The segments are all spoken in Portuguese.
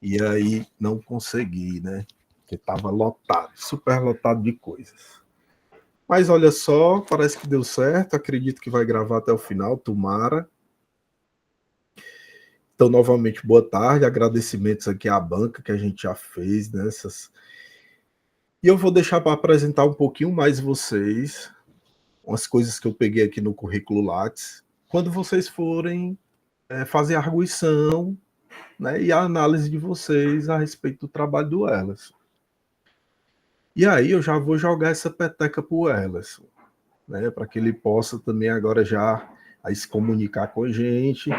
E aí não consegui, né? Porque estava lotado, super lotado de coisas. Mas olha só, parece que deu certo. Acredito que vai gravar até o final, tomara. Então, novamente, boa tarde. Agradecimentos aqui à banca que a gente já fez nessas. E eu vou deixar para apresentar um pouquinho mais vocês, umas coisas que eu peguei aqui no currículo Lattes, quando vocês forem fazer a arguição, né, e a análise de vocês a respeito do trabalho do Elas. E aí eu já vou jogar essa peteca para o Elas, né, para que ele possa também agora já aí se comunicar com a gente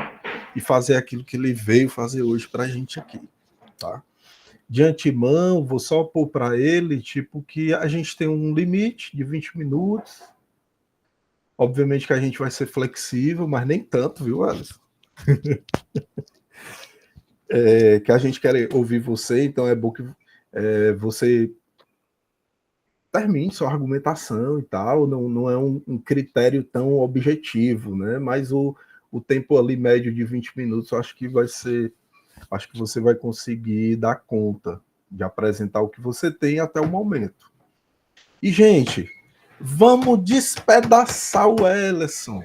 e fazer aquilo que ele veio fazer hoje para a gente aqui, tá? De antemão, vou só pôr para ele, tipo, que a gente tem um limite de 20 minutos. Obviamente que a gente vai ser flexível, mas nem tanto, viu, Alisson? Que a gente quer ouvir você, então é bom que você termine sua argumentação e tal, não é um critério tão objetivo, né? Mas o tempo ali médio de 20 minutos, eu acho que vai ser, acho que você vai conseguir dar conta de apresentar o que você tem até o momento. E, gente, vamos despedaçar o Ellison.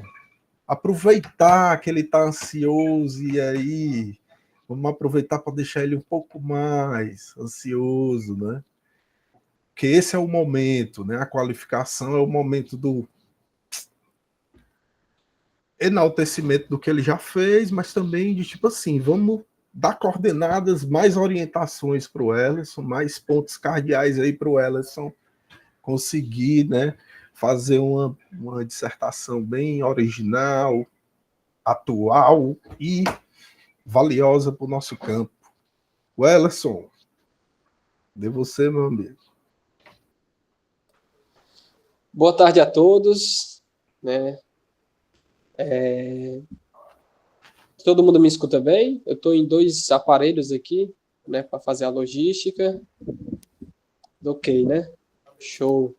Aproveitar que ele está ansioso e aí vamos aproveitar para deixar ele um pouco mais ansioso, né? Porque esse é o momento, né? A qualificação é o momento do enaltecimento do que ele já fez, mas também de tipo assim, vamos dar coordenadas, mais orientações para o Ellison, mais pontos cardeais aí para o Ellison conseguir, né? Fazer uma dissertação bem original, atual e valiosa para o nosso campo. Wellerson, de você, meu amigo. Boa tarde a todos, né? Todo mundo me escuta bem? Eu estou em 2 aparelhos aqui, né, para fazer a logística. Ok, né? Show.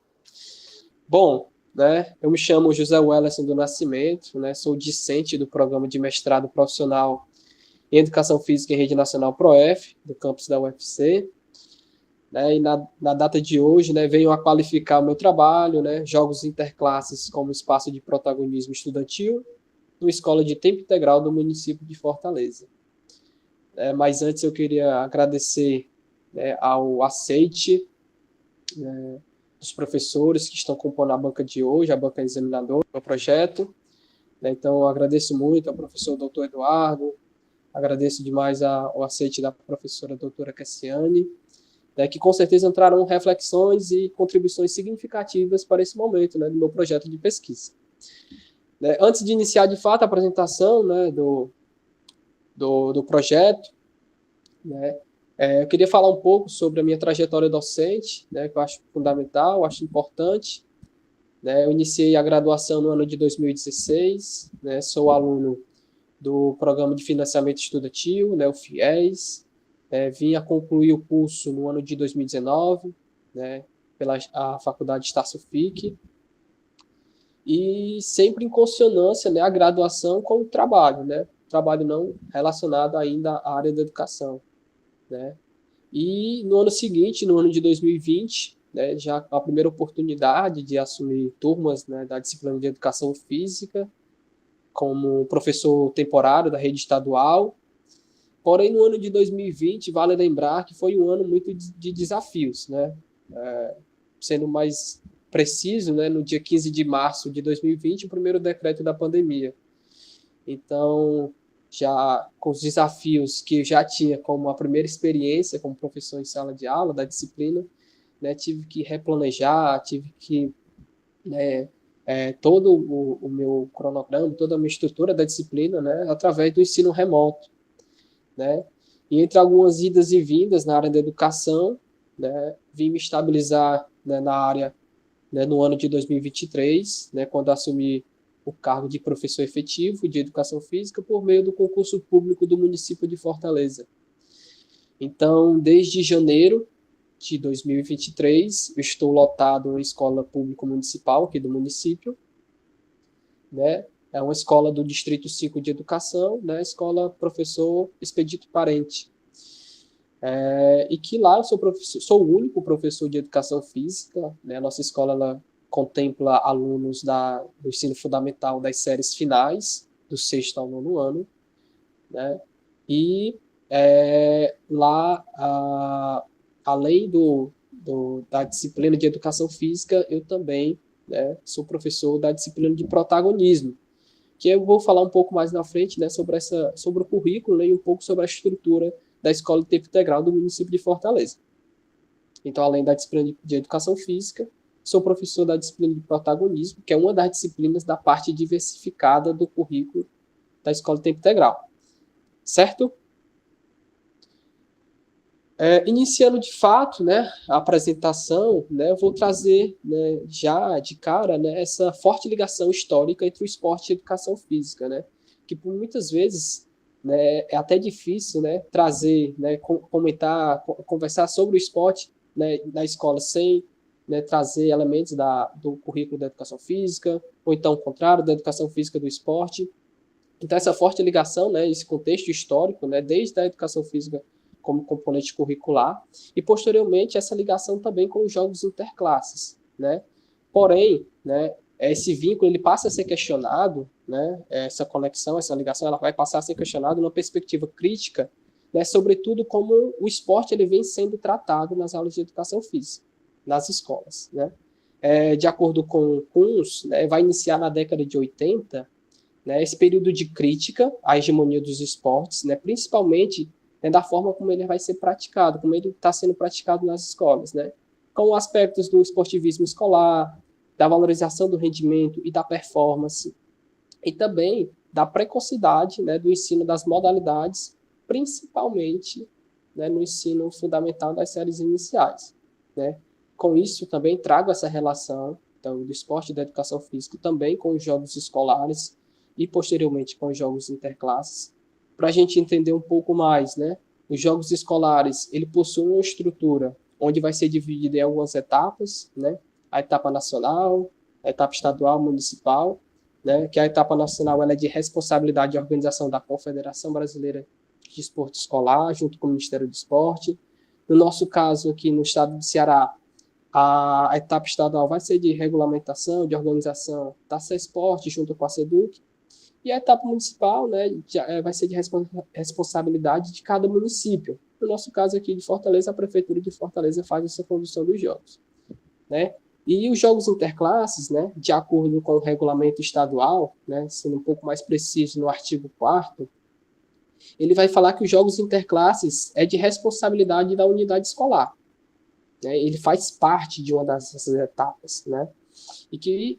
Bom, né? Eu me chamo José Wellerson do Nascimento, né? Sou discente do programa de mestrado profissional em Educação Física em Rede Nacional ProF, do campus da UFC. Né, e na data de hoje, né, venho a qualificar o meu trabalho, né, jogos interclasses como espaço de protagonismo estudantil, numa escola de tempo integral do município de Fortaleza. Mas antes eu queria agradecer, né, ao aceite, né, dos professores que estão compondo a banca de hoje, a banca examinadora, do projeto. Né, então, eu agradeço muito ao professor Dr. Eduardo, agradeço demais o aceite da professora doutora Cassiane, né, que com certeza trarão reflexões e contribuições significativas para esse momento, né, do meu projeto de pesquisa. Né, antes de iniciar de fato a apresentação, né, do projeto, né, eu queria falar um pouco sobre a minha trajetória docente, né, que eu acho fundamental, acho importante. Né, eu iniciei a graduação no ano de 2016, né, sou aluno do Programa de Financiamento Estudantil, né, o FIES, vim a concluir o curso no ano de 2019, né, pela a Faculdade Estácio Fique, e sempre em consonância, né, a graduação com o trabalho, né, trabalho não relacionado ainda à área da educação, né. E no ano seguinte, no ano de 2020, né, já a primeira oportunidade de assumir turmas, né, da disciplina de Educação Física, como professor temporário da rede estadual. Porém, no ano de 2020, vale lembrar que foi um ano muito de desafios, né? Sendo mais preciso, né, no dia 15 de março de 2020, o primeiro decreto da pandemia. Então, já com os desafios que eu já tinha como a primeira experiência como professor em sala de aula da disciplina, né, tive que replanejar, tive que, né, todo o meu cronograma, toda a minha estrutura da disciplina, né, através do ensino remoto, né? E entre algumas idas e vindas na área da educação, né, vim me estabilizar, né, na área, né, no ano de 2023, né, quando assumi o cargo de professor efetivo de educação física por meio do concurso público do município de Fortaleza. Então, desde janeiro de 2023, eu estou lotado em escola pública municipal aqui do município, né? É uma escola do Distrito 5 de Educação, né? Escola Professor Expedito Parente. E que lá eu sou professor, sou o único professor de educação física, né? A nossa escola ela contempla alunos do ensino fundamental das séries finais, do sexto ao nono ano, né? E lá, além da disciplina de educação física, eu também, né, sou professor da disciplina de protagonismo, que eu vou falar um pouco mais na frente, né, sobre o currículo, né, e um pouco sobre a estrutura da Escola de Tempo Integral do município de Fortaleza. Então, além da disciplina de educação física, sou professor da disciplina de protagonismo, que é uma das disciplinas da parte diversificada do currículo da Escola de Tempo Integral. Certo? Iniciando de fato, né, a apresentação, né, eu vou trazer, né, já de cara, né, essa forte ligação histórica entre o esporte e a educação física, né, que por muitas vezes, né, é até difícil, né, trazer, né, comentar, conversar sobre o esporte, né, na escola sem, né, trazer elementos do currículo da educação física, ou então o contrário, da educação física do esporte. Então, essa forte ligação, né, esse contexto histórico, né, desde a educação física como componente curricular, e posteriormente essa ligação também com os jogos interclasses, né? Porém, né, esse vínculo ele passa a ser questionado, né? Essa conexão, essa ligação, ela vai passar a ser questionada numa perspectiva crítica, né? Sobretudo como o esporte ele vem sendo tratado nas aulas de educação física, nas escolas, né? De acordo com Kunz, né, vai iniciar na década de 80, né, esse período de crítica à hegemonia dos esportes, né, principalmente, né, da forma como ele vai ser praticado, como ele está sendo praticado nas escolas, né, com aspectos do esportivismo escolar, da valorização do rendimento e da performance, e também da precocidade, né, do ensino das modalidades, principalmente, né, no ensino fundamental das séries iniciais, né. Com isso, também trago essa relação então, do esporte e da educação física também com os jogos escolares e posteriormente com os jogos interclasses, para a gente entender um pouco mais, né? Os jogos escolares, ele possui uma estrutura onde vai ser dividido em algumas etapas, né? A etapa nacional, a etapa estadual, municipal, né? Que a etapa nacional ela é de responsabilidade e organização da Confederação Brasileira de Esporte Escolar, junto com o Ministério do Esporte. No nosso caso aqui no estado do Ceará, a etapa estadual vai ser de regulamentação, de organização da CESPORT, junto com a SEDUC, e a etapa municipal, né, vai ser de responsabilidade de cada município. No nosso caso aqui de Fortaleza, a Prefeitura de Fortaleza faz essa condução dos jogos, né? E os jogos interclasses, né, de acordo com o regulamento estadual, né, sendo um pouco mais preciso no artigo 4º, ele vai falar que os jogos interclasses é de responsabilidade da unidade escolar, né? Ele faz parte de uma dessas etapas, né? E que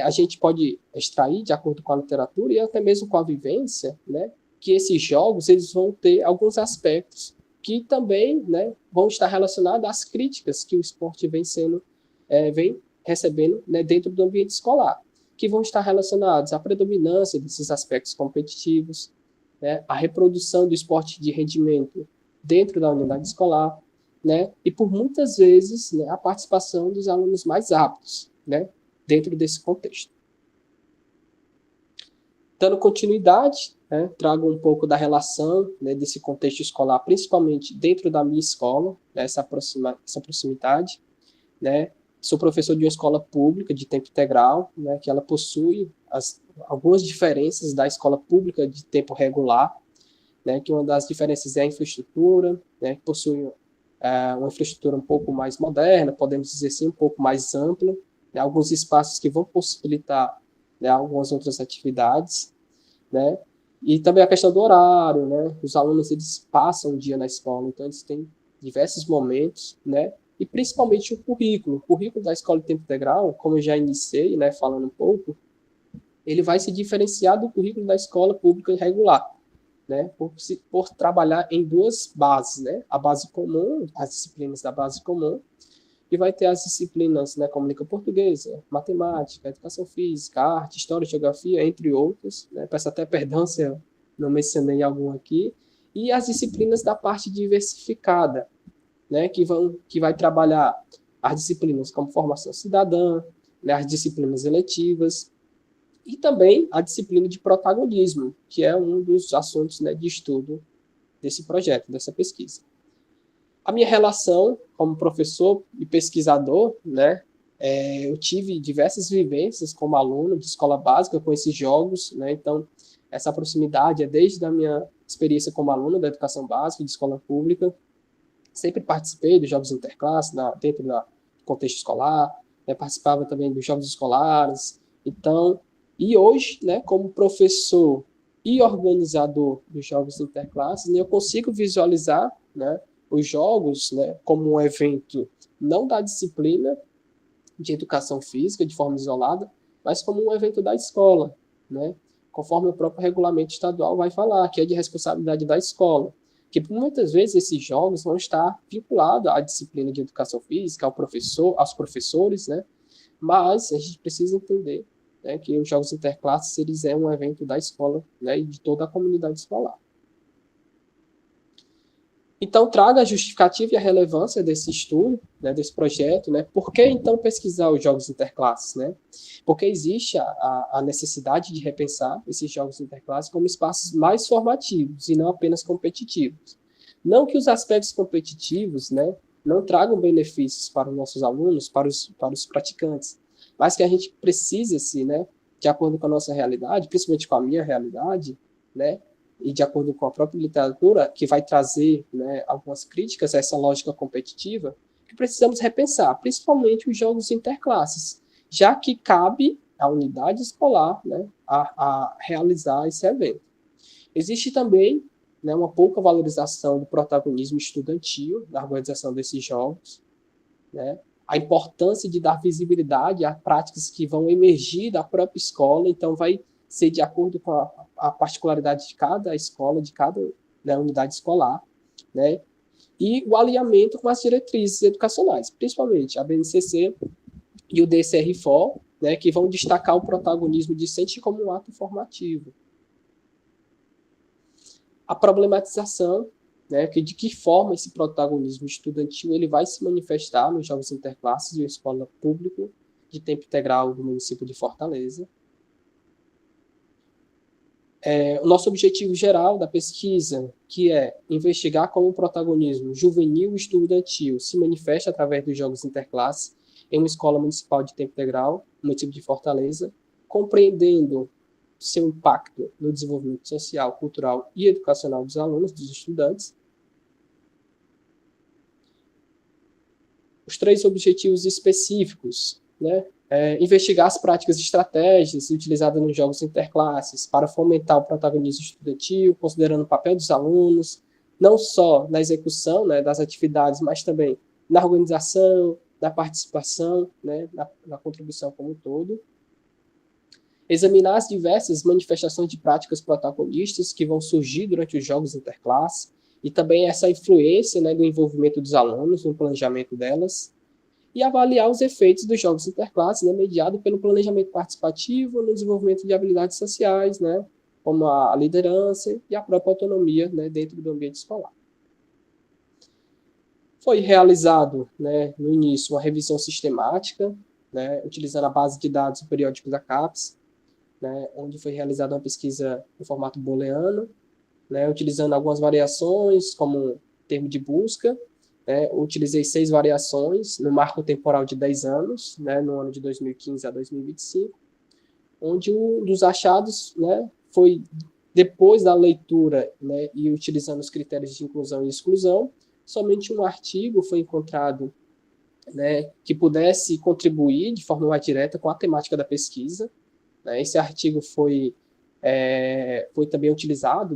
a gente pode extrair, de acordo com a literatura e até mesmo com a vivência, né, que esses jogos eles vão ter alguns aspectos que também, né, vão estar relacionados às críticas que o esporte vem recebendo, né, dentro do ambiente escolar, que vão estar relacionados à predominância desses aspectos competitivos, né, à reprodução do esporte de rendimento dentro da unidade escolar, né, e por muitas vezes, né, a participação dos alunos mais aptos, né, dentro desse contexto. Dando continuidade, né, trago um pouco da relação, né, desse contexto escolar, principalmente dentro da minha escola, né, essa proximidade. Né. Sou professor de uma escola pública de tempo integral, né, que ela possui algumas diferenças da escola pública de tempo regular, né, que uma das diferenças é a infraestrutura, né, que possui uma infraestrutura um pouco mais moderna, podemos dizer assim, um pouco mais ampla, né, alguns espaços que vão possibilitar, né, algumas outras atividades, né, e também a questão do horário, né, os alunos eles passam o dia na escola, então eles têm diversos momentos, né, e principalmente o currículo da escola de tempo integral, como eu já iniciei, né, falando um pouco, ele vai se diferenciar do currículo da escola pública regular, né, por trabalhar em duas bases, né, a base comum, as disciplinas da base comum, e vai ter as disciplinas, né, como língua portuguesa, matemática, educação física, arte, história, geografia, entre outros, né, peço até perdão se eu não mencionei algum aqui, e as disciplinas da parte diversificada, né, que vai trabalhar as disciplinas como formação cidadã, né, as disciplinas eletivas, e também a disciplina de protagonismo, que é um dos assuntos, né, de estudo desse projeto, dessa pesquisa. A minha relação como professor e pesquisador, né, eu tive diversas vivências como aluno de escola básica com esses jogos, né, então essa proximidade é desde a minha experiência como aluno da educação básica de escola pública, sempre participei dos jogos interclasse dentro do contexto escolar, né, participava também dos jogos escolares, então, e hoje, né, como professor e organizador dos jogos interclasses, né, eu consigo visualizar, né, os jogos, né, como um evento não da disciplina de educação física de forma isolada, mas como um evento da escola, né? Conforme o próprio regulamento estadual vai falar, que é de responsabilidade da escola, que muitas vezes esses jogos vão estar vinculados à disciplina de educação física, ao professor, aos professores, né? Mas a gente precisa entender, né, que os jogos interclasses eles é um evento da escola, né, e de toda a comunidade escolar. Então, traga a justificativa e a relevância desse estudo, né, desse projeto, né? Por que, então, pesquisar os jogos interclasses, né? Porque existe a necessidade de repensar esses jogos interclasses como espaços mais formativos e não apenas competitivos. Não que os aspectos competitivos, né, não tragam benefícios para os nossos alunos, para os praticantes, mas que a gente precisa, se, né, de acordo com a nossa realidade, principalmente com a minha realidade, né, e de acordo com a própria literatura, que vai trazer, né, algumas críticas a essa lógica competitiva, que precisamos repensar, principalmente os jogos interclasses, já que cabe à unidade escolar, né, a realizar esse evento. Existe também, né, uma pouca valorização do protagonismo estudantil na organização desses jogos, né, a importância de dar visibilidade a práticas que vão emergir da própria escola, então vai ser de acordo com a particularidade de cada escola, de cada, né, unidade escolar, né? E o alinhamento com as diretrizes educacionais, principalmente a BNCC e o DCR-FOR, né, que vão destacar o protagonismo discente como um ato formativo. A problematização, né, que de que forma esse protagonismo estudantil ele vai se manifestar nos jogos interclasses de uma escola pública de tempo integral do município de Fortaleza. O nosso objetivo geral da pesquisa, que é investigar como o protagonismo juvenil e estudantil se manifesta através dos jogos interclasses em uma escola municipal de tempo integral, no município de Fortaleza, compreendendo seu impacto no desenvolvimento social, cultural e educacional dos alunos, dos estudantes. Os 3 objetivos específicos, né? Investigar as práticas e estratégias utilizadas nos jogos interclasses para fomentar o protagonismo estudantil, considerando o papel dos alunos, não só na execução, né, das atividades, mas também na organização, na participação, né, na contribuição como um todo. Examinar as diversas manifestações de práticas protagonistas que vão surgir durante os jogos interclasses e também essa influência, né, do envolvimento dos alunos no planejamento delas, e avaliar os efeitos dos jogos interclasses, né, mediado pelo planejamento participativo no desenvolvimento de habilidades sociais, né, como a liderança e a própria autonomia, né, dentro do ambiente escolar. Foi realizado, né, no início uma revisão sistemática, né, utilizando a base de dados periódicos da CAPES, né, onde foi realizada uma pesquisa no formato booleano, né, utilizando algumas variações como termo de busca. Utilizei 6 variações no marco temporal de 10 anos, né, no ano de 2015 a 2025, onde um dos achados, né, foi, depois da leitura, né, e utilizando os critérios de inclusão e exclusão, somente um artigo foi encontrado, né, que pudesse contribuir de forma mais direta com a temática da pesquisa. Né. Esse artigo foi também utilizado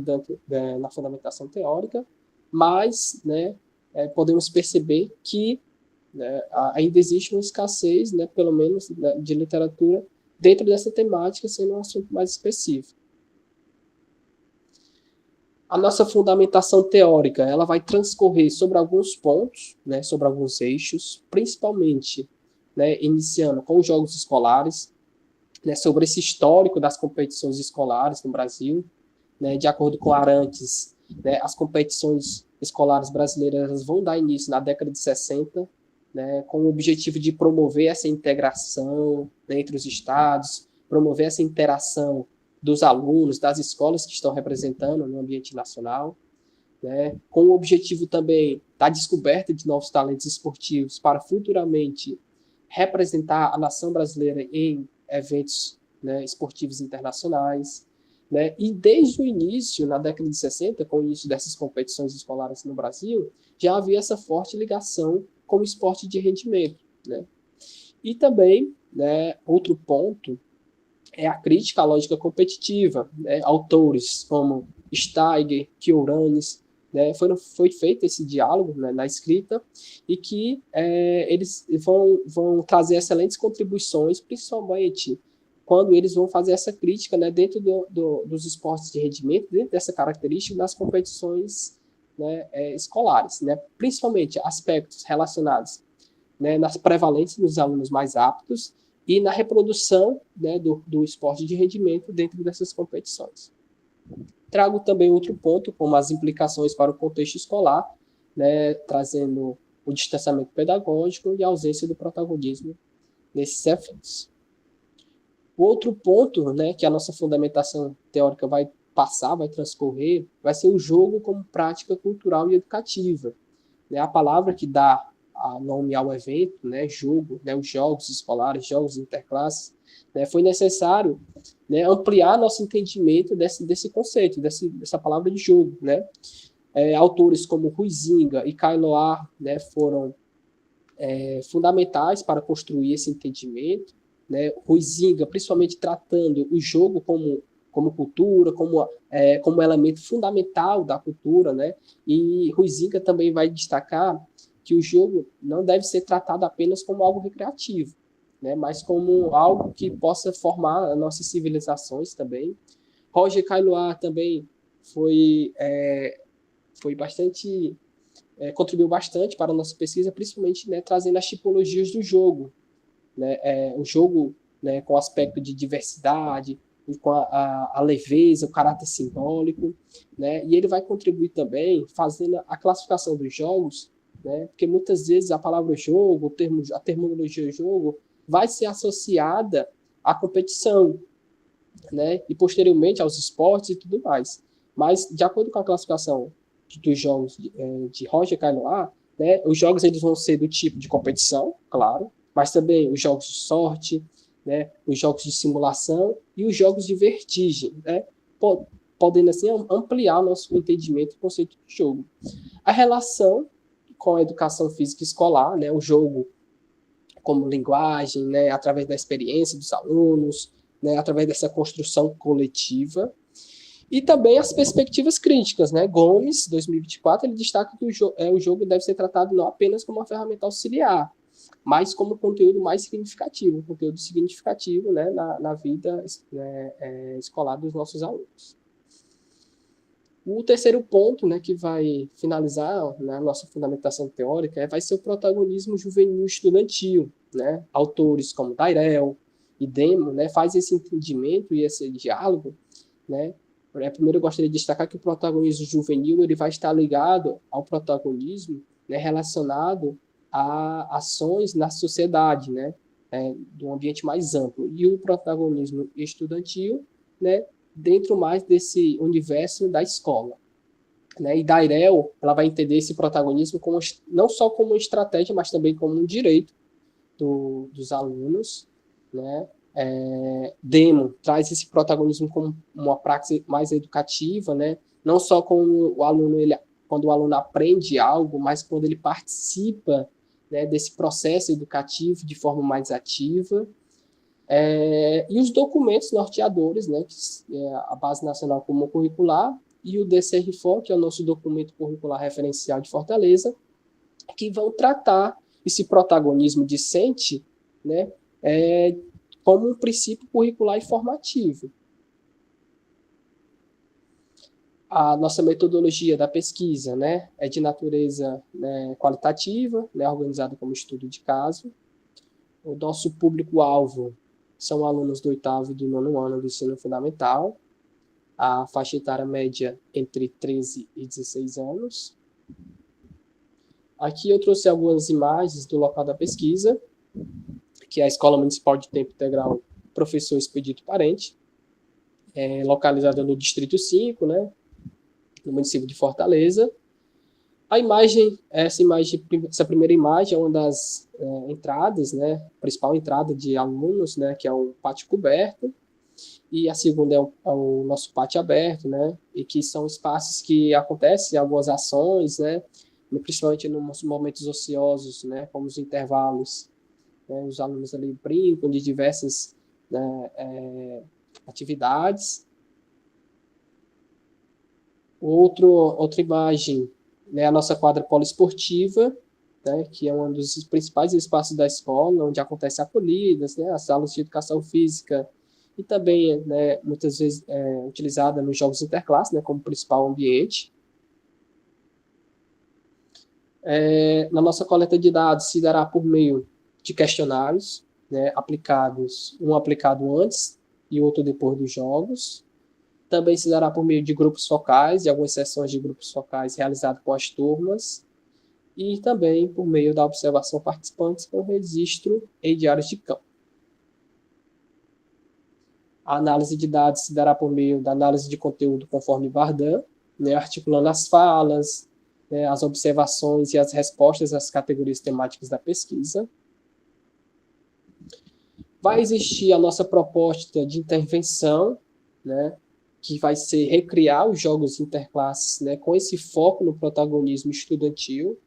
na fundamentação teórica, mas, né, podemos perceber que, né, ainda existe uma escassez, né, pelo menos, né, de literatura dentro dessa temática, sendo um assunto mais específico. A nossa fundamentação teórica ela vai transcorrer sobre alguns pontos, né, sobre alguns eixos, principalmente, né, iniciando com os jogos escolares, né, sobre esse histórico das competições escolares no Brasil, né, de acordo com Arantes, né, as competições escolares brasileiras vão dar início na década de 60, né, com o objetivo de promover essa integração, né, entre os estados, promover essa interação dos alunos, das escolas que estão representando no ambiente nacional. né, com o objetivo também da descoberta de novos talentos esportivos para futuramente representar a nação brasileira em eventos, né, esportivos internacionais, né? E desde o início, na década de 60, com o início dessas competições escolares no Brasil, já havia essa forte ligação com o esporte de rendimento, né? E também, né, outro ponto é a crítica à lógica competitiva, né? Autores como Steiger, Kioranes, né? Foi feito esse diálogo, né, na escrita, e que eles vão trazer excelentes contribuições, principalmente quando eles vão fazer essa crítica, né, dentro dos esportes de rendimento, dentro dessa característica das competições, né, escolares, né, principalmente aspectos relacionados, né, nas prevalências dos alunos mais aptos e na reprodução, né, do esporte de rendimento dentro dessas competições. Trago também outro ponto, como as implicações para o contexto escolar, né, trazendo o distanciamento pedagógico e a ausência do protagonismo nesses eventos. O outro ponto, né, que a nossa fundamentação teórica vai passar, vai transcorrer, vai ser o jogo como prática cultural e educativa. Né? A palavra que dá nome ao evento, né, jogo, né, os jogos escolares, jogos interclasses, né, foi necessário, né, ampliar nosso entendimento desse conceito, dessa palavra de jogo. Né? Autores como Huizinga e Kailoar, né, foram fundamentais para construir esse entendimento. Né? Huizinga, principalmente tratando o jogo como cultura, como elemento fundamental da cultura, né? E Huizinga também vai destacar que o jogo não deve ser tratado apenas como algo recreativo, né? Mas como algo que possa formar as nossas civilizações também. Roger Caillois também foi bastante contribuiu bastante para a nossa pesquisa, principalmente, né, trazendo as tipologias do jogo, né? O jogo, né, com aspecto de diversidade, com a leveza, o caráter simbólico, né? E ele vai contribuir também fazendo a classificação dos jogos, né? Porque muitas vezes a palavra jogo, a terminologia jogo, vai ser associada à competição, né? E posteriormente aos esportes e tudo mais. Mas, de acordo com a classificação dos jogos de Roger Caillois, né, os jogos eles vão ser do tipo de competição, claro, mas também os jogos de sorte, né, os jogos de simulação e os jogos de vertigem, né, podendo assim ampliar o nosso entendimento do conceito de jogo. A relação com a educação física escolar, né, o jogo como linguagem, né, através da experiência dos alunos, né, através dessa construção coletiva, e também as perspectivas críticas, né? Gomes, 2024, ele destaca que o jogo deve ser tratado não apenas como uma ferramenta auxiliar, mas como conteúdo mais significativo, conteúdo significativo, né, na vida, né, escolar dos nossos alunos. O terceiro ponto, né, que vai finalizar, né, a nossa fundamentação teórica vai ser o protagonismo juvenil estudantil. Né? Autores como Dairel e Demo, né, fazem esse entendimento e esse diálogo. Né? Primeiro eu gostaria de destacar que o protagonismo juvenil ele vai estar ligado ao protagonismo, né, relacionado a ações na sociedade, né, de um ambiente mais amplo. E o protagonismo estudantil, né, dentro mais desse universo da escola. Né? E Dairel, ela vai entender esse protagonismo como, não só como uma estratégia, mas também como um direito dos alunos. Né? Demo traz esse protagonismo como uma prática mais educativa, né? Não só como o aluno, quando o aluno aprende algo, mas quando ele participa, né, desse processo educativo de forma mais ativa. E os documentos norteadores, né, que é a Base Nacional Comum Curricular e o DCRFOR, que é o nosso documento curricular referencial de Fortaleza, que vão tratar esse protagonismo discente, né, como um princípio curricular e formativo. A nossa metodologia da pesquisa, né, é de natureza, né, qualitativa, né, organizada como estudo de caso. O nosso público-alvo são alunos do 8º e do 9º ano do ensino fundamental, a faixa etária média entre 13 e 16 anos. Aqui eu trouxe algumas imagens do local da pesquisa, que é a Escola Municipal de Tempo Integral Professor Expedito Parente, localizada no Distrito 5, né, no município de Fortaleza. A imagem, essa primeira imagem é uma das entradas, né? Principal entrada de alunos, né? Que é o pátio coberto. E a segunda é o nosso pátio aberto, né? E que são espaços que acontecem algumas ações, né? Principalmente nos momentos ociosos, né? Como os intervalos, né? Os alunos ali brincam de diversas, né, atividades. Outra imagem, né? A nossa quadra poliesportiva, né? Que é um dos principais espaços da escola, onde acontecem acolhidas, né? As aulas de educação física, e também, né, muitas vezes utilizada nos jogos interclasse, né, como principal ambiente. Na nossa coleta de dados se dará por meio de questionários, né, um aplicado antes e outro depois dos jogos. Também se dará por meio de grupos focais, de algumas sessões de grupos focais realizadas com as turmas, e também por meio da observação participantes com registro em diários de campo. A análise de dados se dará por meio da análise de conteúdo conforme Vardan, né, articulando as falas, né, as observações e as respostas às categorias temáticas da pesquisa. Vai existir a nossa proposta de intervenção, né, que vai ser recriar os jogos interclasses, né, com esse foco no protagonismo estudantil,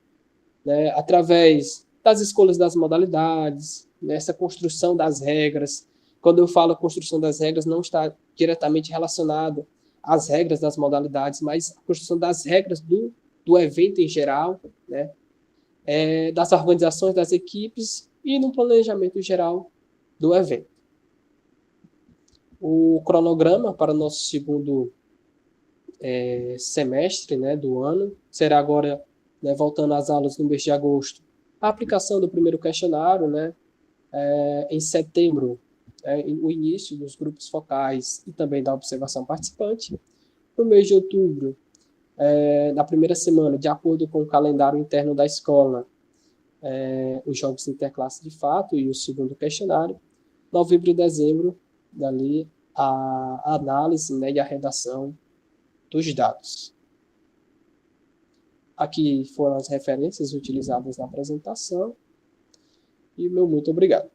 né, através das escolhas das modalidades, nessa construção das regras. Quando eu falo construção das regras, não está diretamente relacionado às regras das modalidades, mas a construção das regras do evento em geral, né, das organizações das equipes e no planejamento geral do evento. O cronograma para o nosso segundo semestre, né, do ano será agora, né, voltando às aulas no mês de agosto, a aplicação do primeiro questionário, né, em setembro, o início dos grupos focais e também da observação participante. No mês de outubro, na primeira semana, de acordo com o calendário interno da escola, os jogos interclasse de fato e o segundo questionário. Novembro e dezembro, dali a análise, né, e a redação dos dados. Aqui foram as referências utilizadas na apresentação. E meu muito obrigado.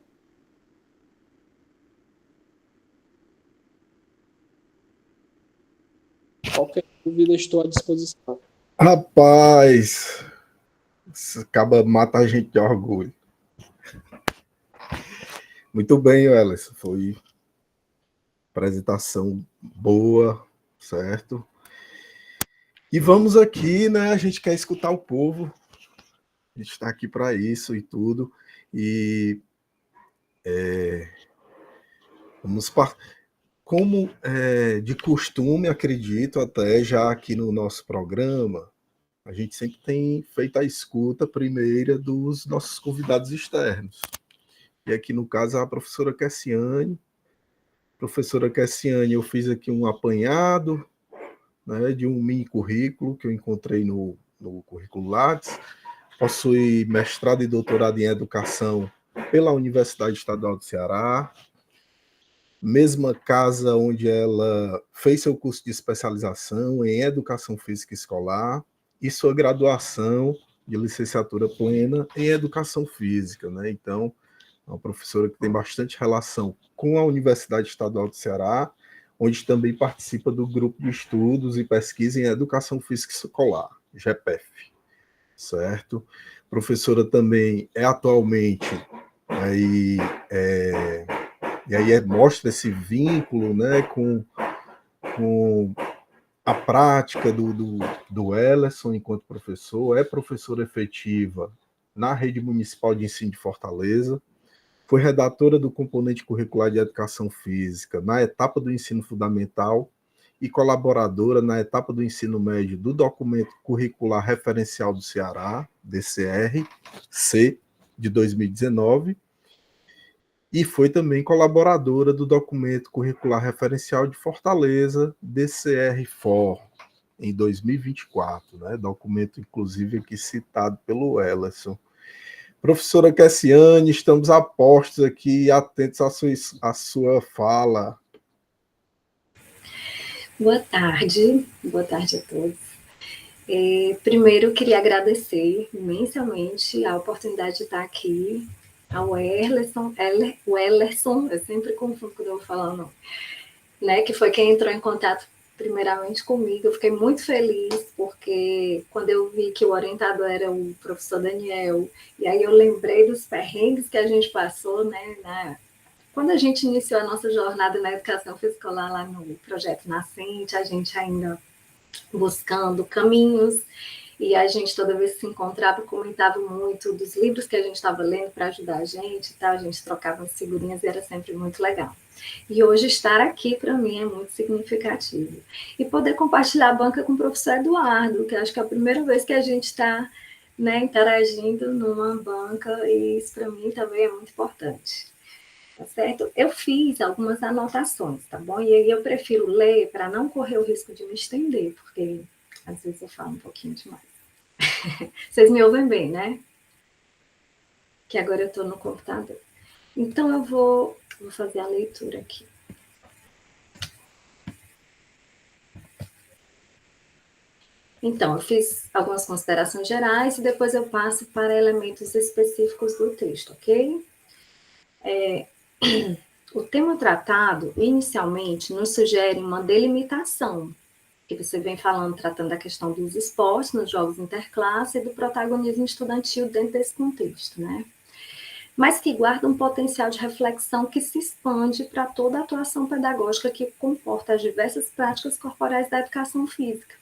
Qualquer dúvida, estou à disposição. Rapaz, isso acaba mata a gente de orgulho. Muito bem, Elis. Foi apresentação boa, certo? E vamos aqui, né? A gente quer escutar o povo. A gente está aqui para isso e tudo. E vamos como de costume, acredito até já aqui no nosso programa, a gente sempre tem feito a escuta primeira dos nossos convidados externos. E aqui no caso a professora Cassiane. Professora Cassiane, eu fiz aqui um apanhado, né, de um mini currículo que eu encontrei no currículo Lattes. Possui mestrado e doutorado em educação pela Universidade Estadual do Ceará, mesma casa onde ela fez seu curso de especialização em educação física escolar e sua graduação de licenciatura plena em educação física, né? Então, é uma professora que tem bastante relação com a Universidade Estadual do Ceará, onde também participa do grupo de estudos e pesquisa em educação física escolar, GEPEF, certo? Professora também é atualmente aí e aí mostra esse vínculo, né, com a prática do Ellerson enquanto professor, é professora efetiva na Rede Municipal de Ensino de Fortaleza, foi redatora do componente curricular de Educação Física na etapa do ensino fundamental e colaboradora na etapa do ensino médio do Documento Curricular Referencial do Ceará, DCR-C, de 2019, e foi também colaboradora do Documento Curricular Referencial de Fortaleza, DCR-FOR, em 2024, né? Documento, inclusive, aqui citado pelo Ellerson. Professora Cassiane, estamos a postos aqui, atentos à sua fala. Boa tarde a todos. Primeiro, eu queria agradecer imensamente a oportunidade de estar aqui, ao Ellerson, eu sempre confundo quando eu vou falar o nome, né, que foi quem entrou em contato primeiramente comigo. Eu fiquei muito feliz, porque quando eu vi que o orientador era o professor Daniel, e aí eu lembrei dos perrengues que a gente passou, né, quando a gente iniciou a nossa jornada na educação física lá no Projeto Nascente, a gente ainda buscando caminhos, e a gente toda vez que se encontrava comentava muito dos livros que a gente estava lendo para ajudar a gente, tá? A gente trocava as figurinhas e era sempre muito legal. E hoje estar aqui para mim é muito significativo. E poder compartilhar a banca com o professor Eduardo, que acho que é a primeira vez que a gente está, né, interagindo numa banca, e isso para mim também é muito importante. Tá certo? Eu fiz algumas anotações, tá bom? E aí eu prefiro ler para não correr o risco de me estender, porque às vezes eu falo um pouquinho demais. Vocês me ouvem bem, né? Que agora eu estou no computador. Então eu vou fazer a leitura aqui. Então, eu fiz algumas considerações gerais e depois eu passo para elementos específicos do texto, ok? O tema tratado, inicialmente, nos sugere uma delimitação, que você vem falando, tratando da questão dos esportes nos jogos interclasse e do protagonismo estudantil dentro desse contexto, né? Mas que guarda um potencial de reflexão que se expande para toda a atuação pedagógica que comporta as diversas práticas corporais da educação física.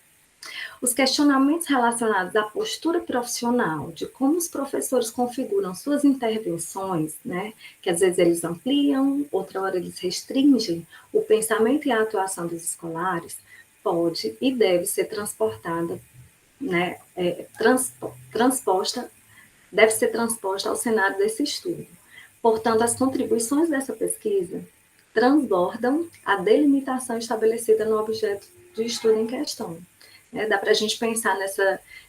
Os questionamentos relacionados à postura profissional, de como os professores configuram suas intervenções, né, que às vezes eles ampliam, outra hora eles restringem o pensamento e a atuação dos escolares, pode e deve ser transportada, né, deve ser transposta ao cenário desse estudo. Portanto, as contribuições dessa pesquisa transbordam a delimitação estabelecida no objeto de estudo em questão. Dá para a gente pensar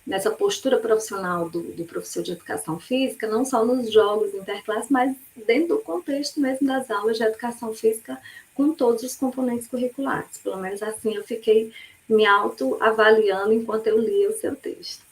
nessa postura profissional do professor de educação física, não só nos jogos interclasse, mas dentro do contexto mesmo das aulas de educação física, com todos os componentes curriculares. Pelo menos assim eu fiquei me autoavaliando enquanto eu lia o seu texto.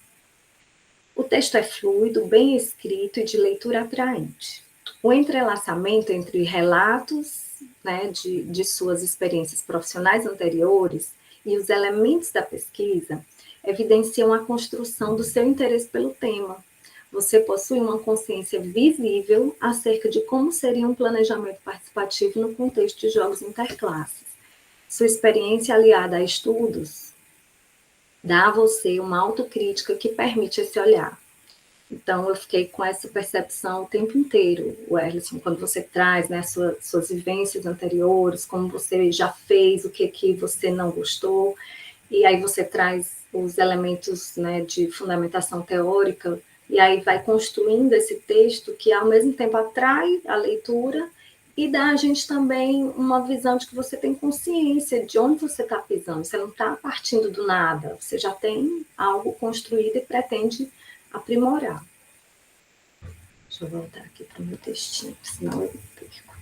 O texto é fluido, bem escrito e de leitura atraente. O entrelaçamento entre relatos, né, de suas experiências profissionais anteriores e os elementos da pesquisa evidenciam a construção do seu interesse pelo tema. Você possui uma consciência visível acerca de como seria um planejamento participativo no contexto de jogos interclasses. Sua experiência aliada a estudos dá a você uma autocrítica que permite esse olhar. Então, eu fiquei com essa percepção o tempo inteiro, Werlison, quando você traz, né, suas vivências anteriores, como você já fez, o que você não gostou, e aí você traz os elementos, né, de fundamentação teórica, e aí vai construindo esse texto que, ao mesmo tempo, atrai a leitura e dá a gente também uma visão de que você tem consciência de onde você está pisando, você não está partindo do nada, você já tem algo construído e pretende aprimorar. Deixa eu voltar aqui para o meu textinho, senão eu perco.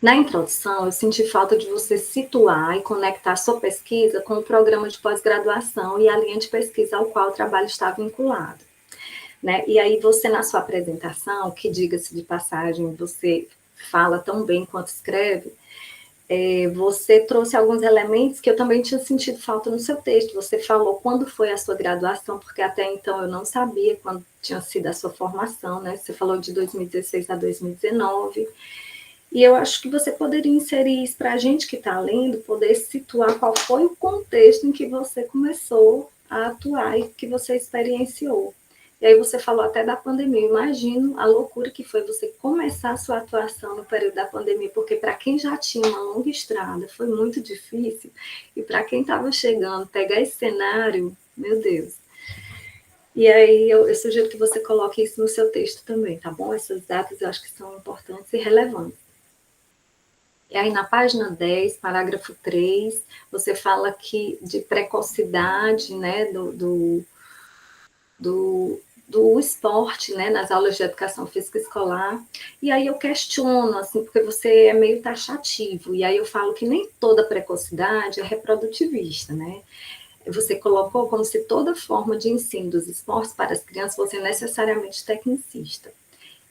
Na introdução, eu senti falta de você situar e conectar sua pesquisa com o programa de pós-graduação e a linha de pesquisa ao qual o trabalho está vinculado. Né? E aí você, na sua apresentação, que diga-se de passagem, você fala tão bem quanto escreve, você trouxe alguns elementos que eu também tinha sentido falta no seu texto. Você falou quando foi a sua graduação, porque até então eu não sabia quando tinha sido a sua formação, né? Você falou de 2016 a 2019, e eu acho que você poderia inserir isso para a gente que está lendo, poder situar qual foi o contexto em que você começou a atuar e que você experienciou. E aí você falou até da pandemia. Eu imagino a loucura que foi você começar a sua atuação no período da pandemia, porque para quem já tinha uma longa estrada foi muito difícil, e para quem estava chegando, pegar esse cenário, meu Deus. E aí eu sugiro que você coloque isso no seu texto também, tá bom? Essas datas eu acho que são importantes e relevantes. E aí na página 10, parágrafo 3, você fala aqui de precocidade, né, do esporte, né, nas aulas de educação física escolar, e aí eu questiono, assim, porque você é meio taxativo, e aí eu falo que nem toda precocidade é reprodutivista, né, você colocou como se toda forma de ensino dos esportes para as crianças fosse necessariamente tecnicista.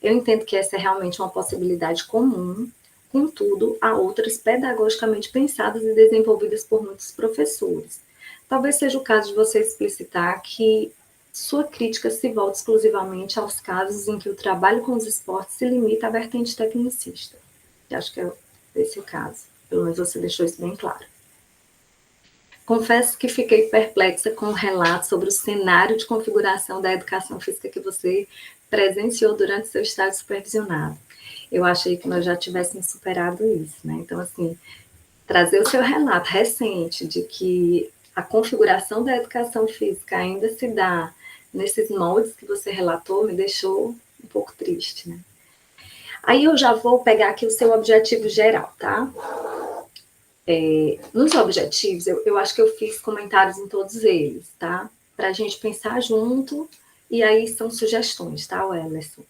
Eu entendo que essa é realmente uma possibilidade comum, contudo, há outras pedagogicamente pensadas e desenvolvidas por muitos professores. Talvez seja o caso de você explicitar que sua crítica se volta exclusivamente aos casos em que o trabalho com os esportes se limita à vertente tecnicista. Eu acho que é esse o caso. Pelo menos você deixou isso bem claro. Confesso que fiquei perplexa com o relato sobre o cenário de configuração da educação física que você presenciou durante seu estágio supervisionado. Eu achei que nós já tivéssemos superado isso, né? Então, assim, trazer o seu relato recente de que a configuração da educação física ainda se dá nesses moldes que você relatou me deixou um pouco triste, né? Aí eu já vou pegar aqui o seu objetivo geral, tá? Nos objetivos, eu acho que eu fiz comentários em todos eles, tá? Para a gente pensar junto, e aí são sugestões, tá, Emerson?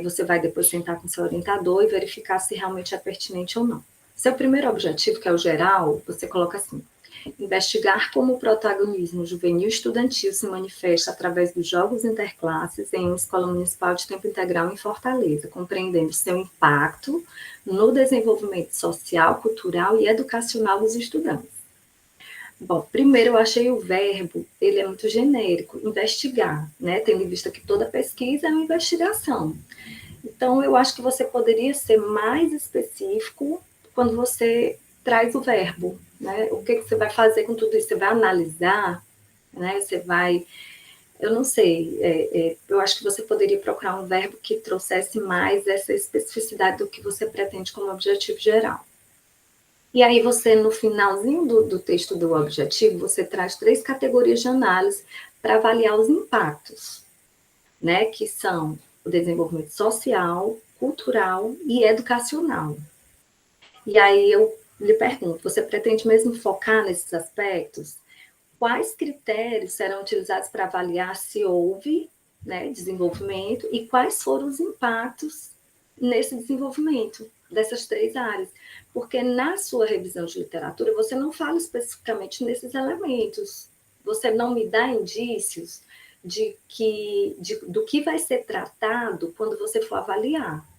Você vai depois sentar com seu orientador e verificar se realmente é pertinente ou não. Seu primeiro objetivo, que é o geral, você coloca assim: investigar como o protagonismo juvenil estudantil se manifesta através dos jogos interclasses em uma escola municipal de tempo integral em Fortaleza, compreendendo seu impacto no desenvolvimento social, cultural e educacional dos estudantes. Bom, primeiro eu achei o verbo, ele é muito genérico, investigar, né? Tendo em vista que toda pesquisa é uma investigação. Então, eu acho que você poderia ser mais específico quando você traz o verbo, né? O que você vai fazer com tudo isso? Você vai analisar, né? Você vai... Eu não sei, eu acho que você poderia procurar um verbo que trouxesse mais essa especificidade do que você pretende como objetivo geral. E aí você, no finalzinho do texto do objetivo, você traz 3 categorias de análise para avaliar os impactos, né? Que são o desenvolvimento social, cultural e educacional. E aí eu lhe pergunto, você pretende mesmo focar nesses aspectos? Quais critérios serão utilizados para avaliar se houve, né, desenvolvimento e quais foram os impactos nesse desenvolvimento dessas 3 áreas? Porque na sua revisão de literatura você não fala especificamente nesses elementos, você não me dá indícios do que vai ser tratado quando você for avaliar.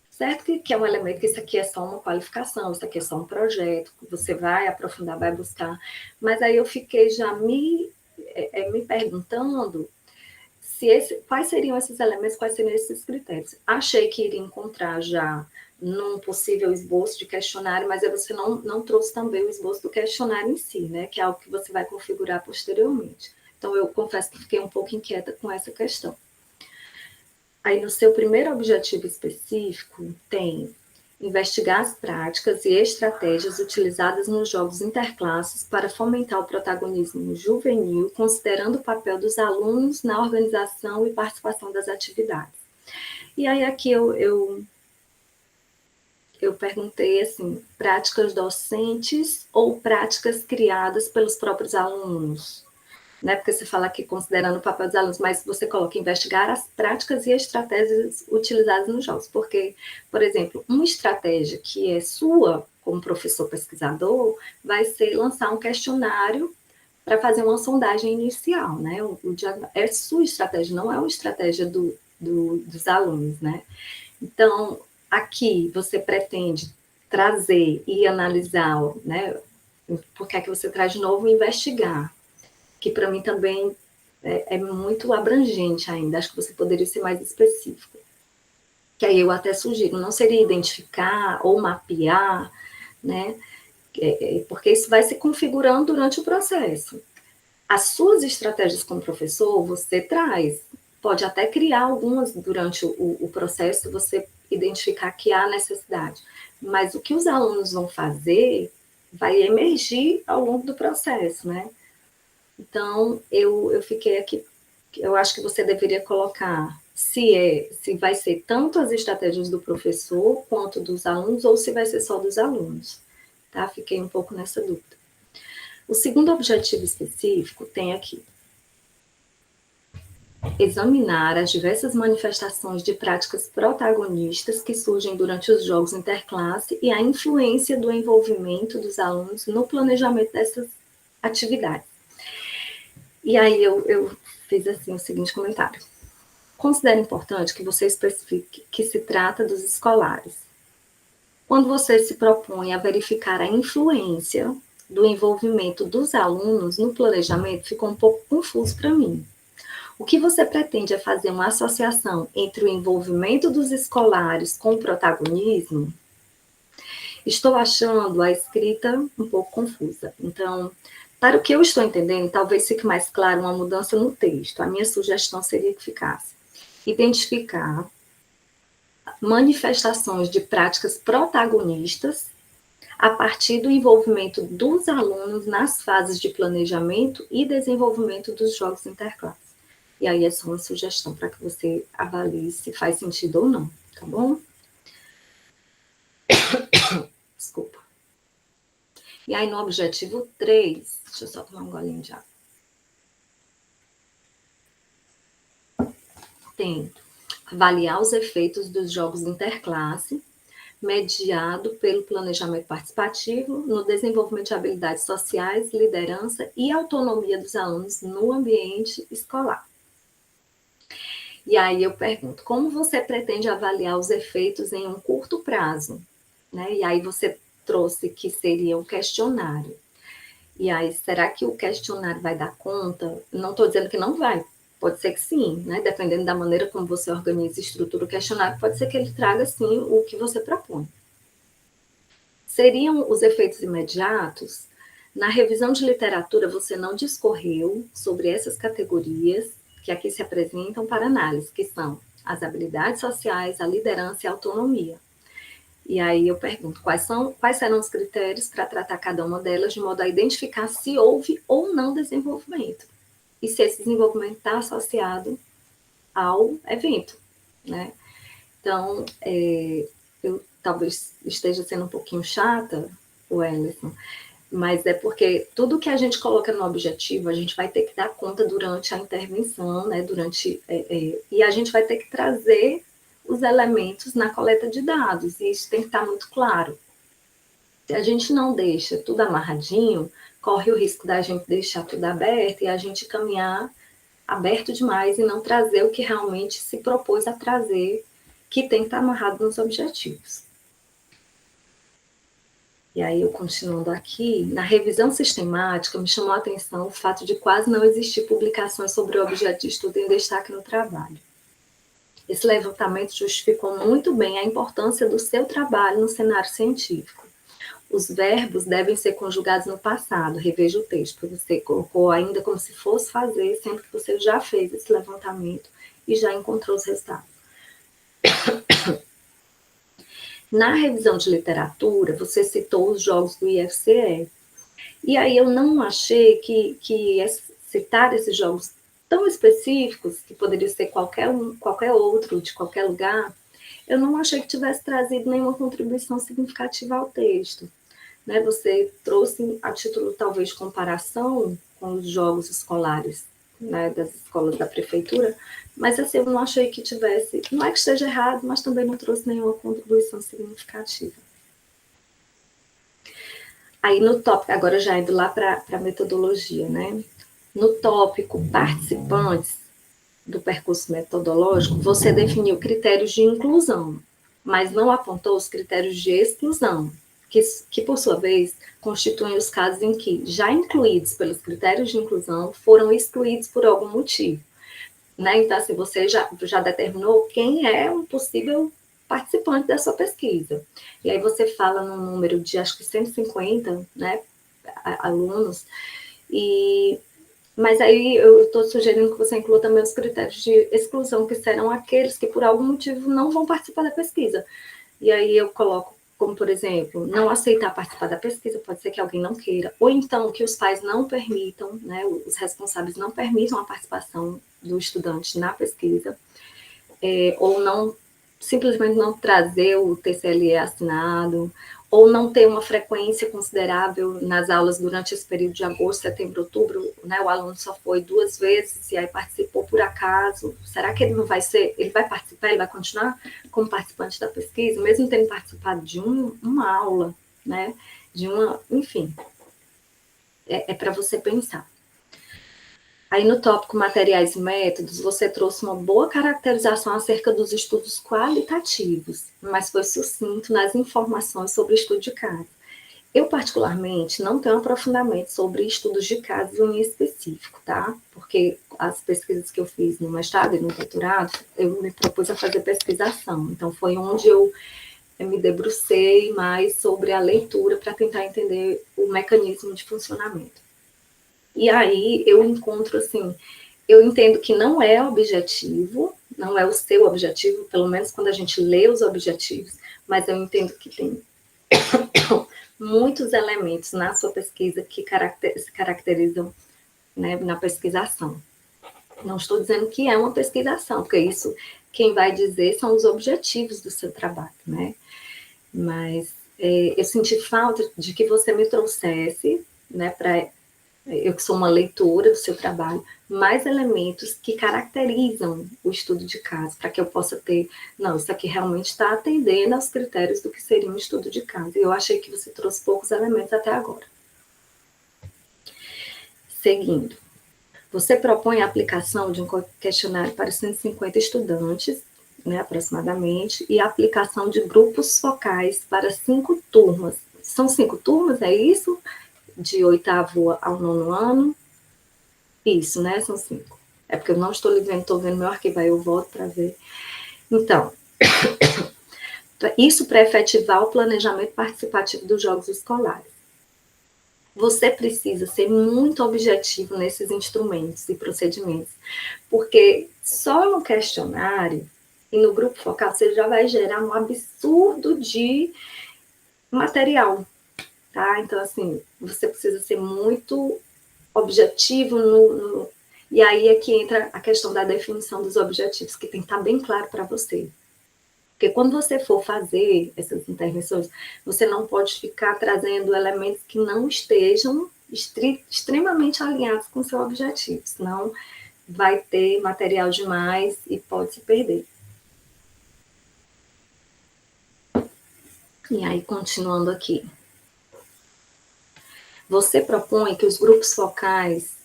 Certo que é um elemento, que isso aqui é só uma qualificação, isso aqui é só um projeto, que você vai aprofundar, vai buscar. Mas aí eu fiquei já me perguntando quais seriam esses elementos, quais seriam esses critérios. Achei que iria encontrar já num possível esboço de questionário, mas aí você não trouxe também o esboço do questionário em si, né? Que é algo que você vai configurar posteriormente. Então, eu confesso que fiquei um pouco inquieta com essa questão. Aí, no seu primeiro objetivo específico, tem investigar as práticas e estratégias utilizadas nos jogos interclasses para fomentar o protagonismo juvenil, considerando o papel dos alunos na organização e participação das atividades. E aí, aqui eu perguntei assim, práticas docentes ou práticas criadas pelos próprios alunos? Né, porque você fala aqui considerando o papel dos alunos, mas você coloca investigar as práticas e estratégias utilizadas nos jogos, porque, por exemplo, uma estratégia que é sua, como professor pesquisador, vai ser lançar um questionário para fazer uma sondagem inicial, né, é sua estratégia, não é uma estratégia dos alunos, né. Então, aqui você pretende trazer e analisar, né, porque é que você traz de novo investigar, que para mim também é muito abrangente ainda, acho que você poderia ser mais específico. Que aí eu até sugiro, não seria identificar ou mapear, né? Porque isso vai se configurando durante o processo. As suas estratégias como professor, você traz, pode até criar algumas durante o processo, você identificar que há necessidade, mas o que os alunos vão fazer vai emergir ao longo do processo, né? Então, eu fiquei aqui, eu acho que você deveria colocar se vai ser tanto as estratégias do professor quanto dos alunos, ou se vai ser só dos alunos, tá? Fiquei um pouco nessa dúvida. O segundo objetivo específico tem aqui: examinar as diversas manifestações de práticas protagonistas que surgem durante os jogos interclasse e a influência do envolvimento dos alunos no planejamento dessas atividades. E aí eu fiz assim o seguinte comentário. Considero importante que você especifique que se trata dos escolares. Quando você se propõe a verificar a influência do envolvimento dos alunos no planejamento, ficou um pouco confuso para mim. O que você pretende é fazer uma associação entre o envolvimento dos escolares com o protagonismo? Estou achando a escrita um pouco confusa. Então, para o que eu estou entendendo, talvez fique mais claro uma mudança no texto. A minha sugestão seria que ficasse: identificar manifestações de práticas protagonistas a partir do envolvimento dos alunos nas fases de planejamento e desenvolvimento dos jogos interclasses. E aí é só uma sugestão para que você avalie se faz sentido ou não, tá bom? Desculpa. E aí no objetivo 3, deixa eu só tomar um golinho de água. Tem avaliar os efeitos dos jogos interclasse, mediado pelo planejamento participativo, no desenvolvimento de habilidades sociais, liderança e autonomia dos alunos no ambiente escolar. E aí eu pergunto, como você pretende avaliar os efeitos em um curto prazo? Né? E aí você trouxe que seria um questionário. E aí, será que o questionário vai dar conta? Não estou dizendo que não vai, pode ser que sim, né? Dependendo da maneira como você organiza e estrutura o questionário, pode ser que ele traga, sim, o que você propõe. Seriam os efeitos imediatos? Na revisão de literatura, você não discorreu sobre essas categorias que aqui se apresentam para análise, que são as habilidades sociais, a liderança e a autonomia. E aí eu pergunto, quais serão os critérios para tratar cada uma delas de modo a identificar se houve ou não desenvolvimento. E se esse desenvolvimento está associado ao evento, né? Então, eu talvez esteja sendo um pouquinho chata, o Ellison, mas é porque tudo que a gente coloca no objetivo, a gente vai ter que dar conta durante a intervenção, né? E a gente vai ter que trazer os elementos na coleta de dados, e isso tem que estar muito claro. Se a gente não deixa tudo amarradinho, corre o risco da gente deixar tudo aberto e a gente caminhar aberto demais e não trazer o que realmente se propôs a trazer, que tem que estar amarrado nos objetivos. E aí, eu continuando aqui, na revisão sistemática, me chamou a atenção o fato de quase não existir publicações sobre o objeto de estudo em destaque no trabalho. Esse levantamento justificou muito bem a importância do seu trabalho no cenário científico. Os verbos devem ser conjugados no passado, reveja o texto, porque você colocou ainda como se fosse fazer, sendo que você já fez esse levantamento e já encontrou os resultados. Na revisão de literatura, você citou os jogos do IFCE, e aí eu não achei que citar esses jogos tão específicos, que poderia ser qualquer outro, de qualquer lugar, eu não achei que tivesse trazido nenhuma contribuição significativa ao texto. Né? Você trouxe, a título talvez de comparação com os jogos escolares, né, das escolas da prefeitura, mas assim, eu não achei que tivesse, não é que esteja errado, mas também não trouxe nenhuma contribuição significativa. Aí no tópico, agora já indo lá para a metodologia, né? No tópico participantes do percurso metodológico, você definiu critérios de inclusão, mas não apontou os critérios de exclusão, que por sua vez constituem os casos em que, já incluídos pelos critérios de inclusão, foram excluídos por algum motivo. Né? Então, assim, você já determinou quem é um possível participante da sua pesquisa. E aí você fala num número de, acho que 150, né, alunos, mas aí eu estou sugerindo que você inclua também os critérios de exclusão, que serão aqueles que, por algum motivo, não vão participar da pesquisa. E aí eu coloco como, por exemplo, não aceitar participar da pesquisa, pode ser que alguém não queira, ou então que os pais não permitam, né, os responsáveis não permitam a participação do estudante na pesquisa, ou não, simplesmente não trazer o TCLE assinado, ou não ter uma frequência considerável nas aulas durante esse período de agosto, setembro, outubro, né, o aluno só foi 2 vezes e aí participou por acaso, será que ele não vai ser, ele vai participar, ele vai continuar como participante da pesquisa, mesmo tendo participado de uma aula, né, enfim, é para você pensar. Aí no tópico materiais e métodos, você trouxe uma boa caracterização acerca dos estudos qualitativos, mas foi sucinto nas informações sobre o estudo de caso. Eu, particularmente, não tenho aprofundamento sobre estudos de casos em específico, tá? Porque as pesquisas que eu fiz no mestrado e no doutorado, eu me propus a fazer pesquisação. Então, foi onde eu me debrucei mais sobre a leitura para tentar entender o mecanismo de funcionamento. E aí eu encontro, assim, eu entendo que não é objetivo, não é o seu objetivo, pelo menos quando a gente lê os objetivos, mas eu entendo que tem muitos elementos na sua pesquisa que se caracterizam, né, na pesquisação. Não estou dizendo que é uma pesquisação, porque isso quem vai dizer são os objetivos do seu trabalho, né? Mas eu senti falta de que você me trouxesse, né, para eu que sou uma leitora do seu trabalho, mais elementos que caracterizam o estudo de caso, para que eu possa ter, não, isso aqui realmente está atendendo aos critérios do que seria um estudo de caso. E eu achei que você trouxe poucos elementos até agora. Seguindo, você propõe a aplicação de um questionário para 150 estudantes, né, aproximadamente, e a aplicação de grupos focais para 5 turmas. São 5 turmas, é isso? De 8º ao 9º ano. Isso, né? São 5. É porque eu não estou vendo, estou vendo meu arquivo, aí eu volto para ver. Então, isso para efetivar o planejamento participativo dos jogos escolares. Você precisa ser muito objetivo nesses instrumentos e procedimentos, porque só no questionário e no grupo focal você já vai gerar um absurdo de material, tá? Então, assim, você precisa ser muito objetivo e aí é que entra a questão da definição dos objetivos, que tem que estar bem claro para você. Porque quando você for fazer essas intervenções, você não pode ficar trazendo elementos que não estejam extremamente alinhados com o seu objetivo, senão vai ter material demais e pode se perder. E aí, continuando aqui. Você propõe que os grupos focais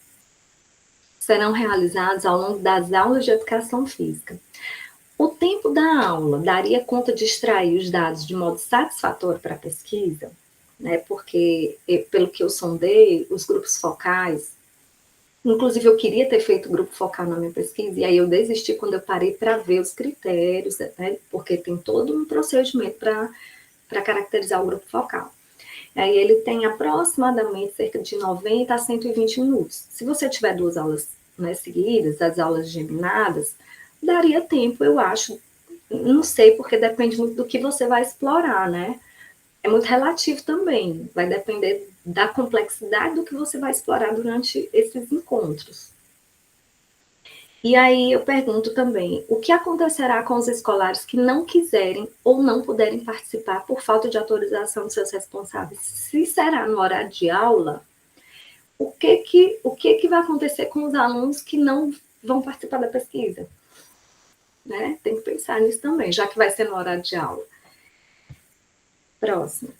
serão realizados ao longo das aulas de educação física. O tempo da aula daria conta de extrair os dados de modo satisfatório para a pesquisa, né? Porque, pelo que eu sondei, os grupos focais, inclusive eu queria ter feito grupo focal na minha pesquisa, e aí eu desisti quando eu parei para ver os critérios, né? Porque tem todo um procedimento para caracterizar o grupo focal. Aí ele tem aproximadamente cerca de 90 a 120 minutos. Se você tiver 2 aulas, né, seguidas, as aulas geminadas, daria tempo, eu acho. Não sei, porque depende muito do que você vai explorar, né? É muito relativo também. Vai depender da complexidade do que você vai explorar durante esses encontros. E aí eu pergunto também, o que acontecerá com os escolares que não quiserem ou não puderem participar por falta de autorização dos seus responsáveis? Se será no horário de aula, o que vai acontecer com os alunos que não vão participar da pesquisa? Né? Tem que pensar nisso também, já que vai ser no horário de aula. Próximo.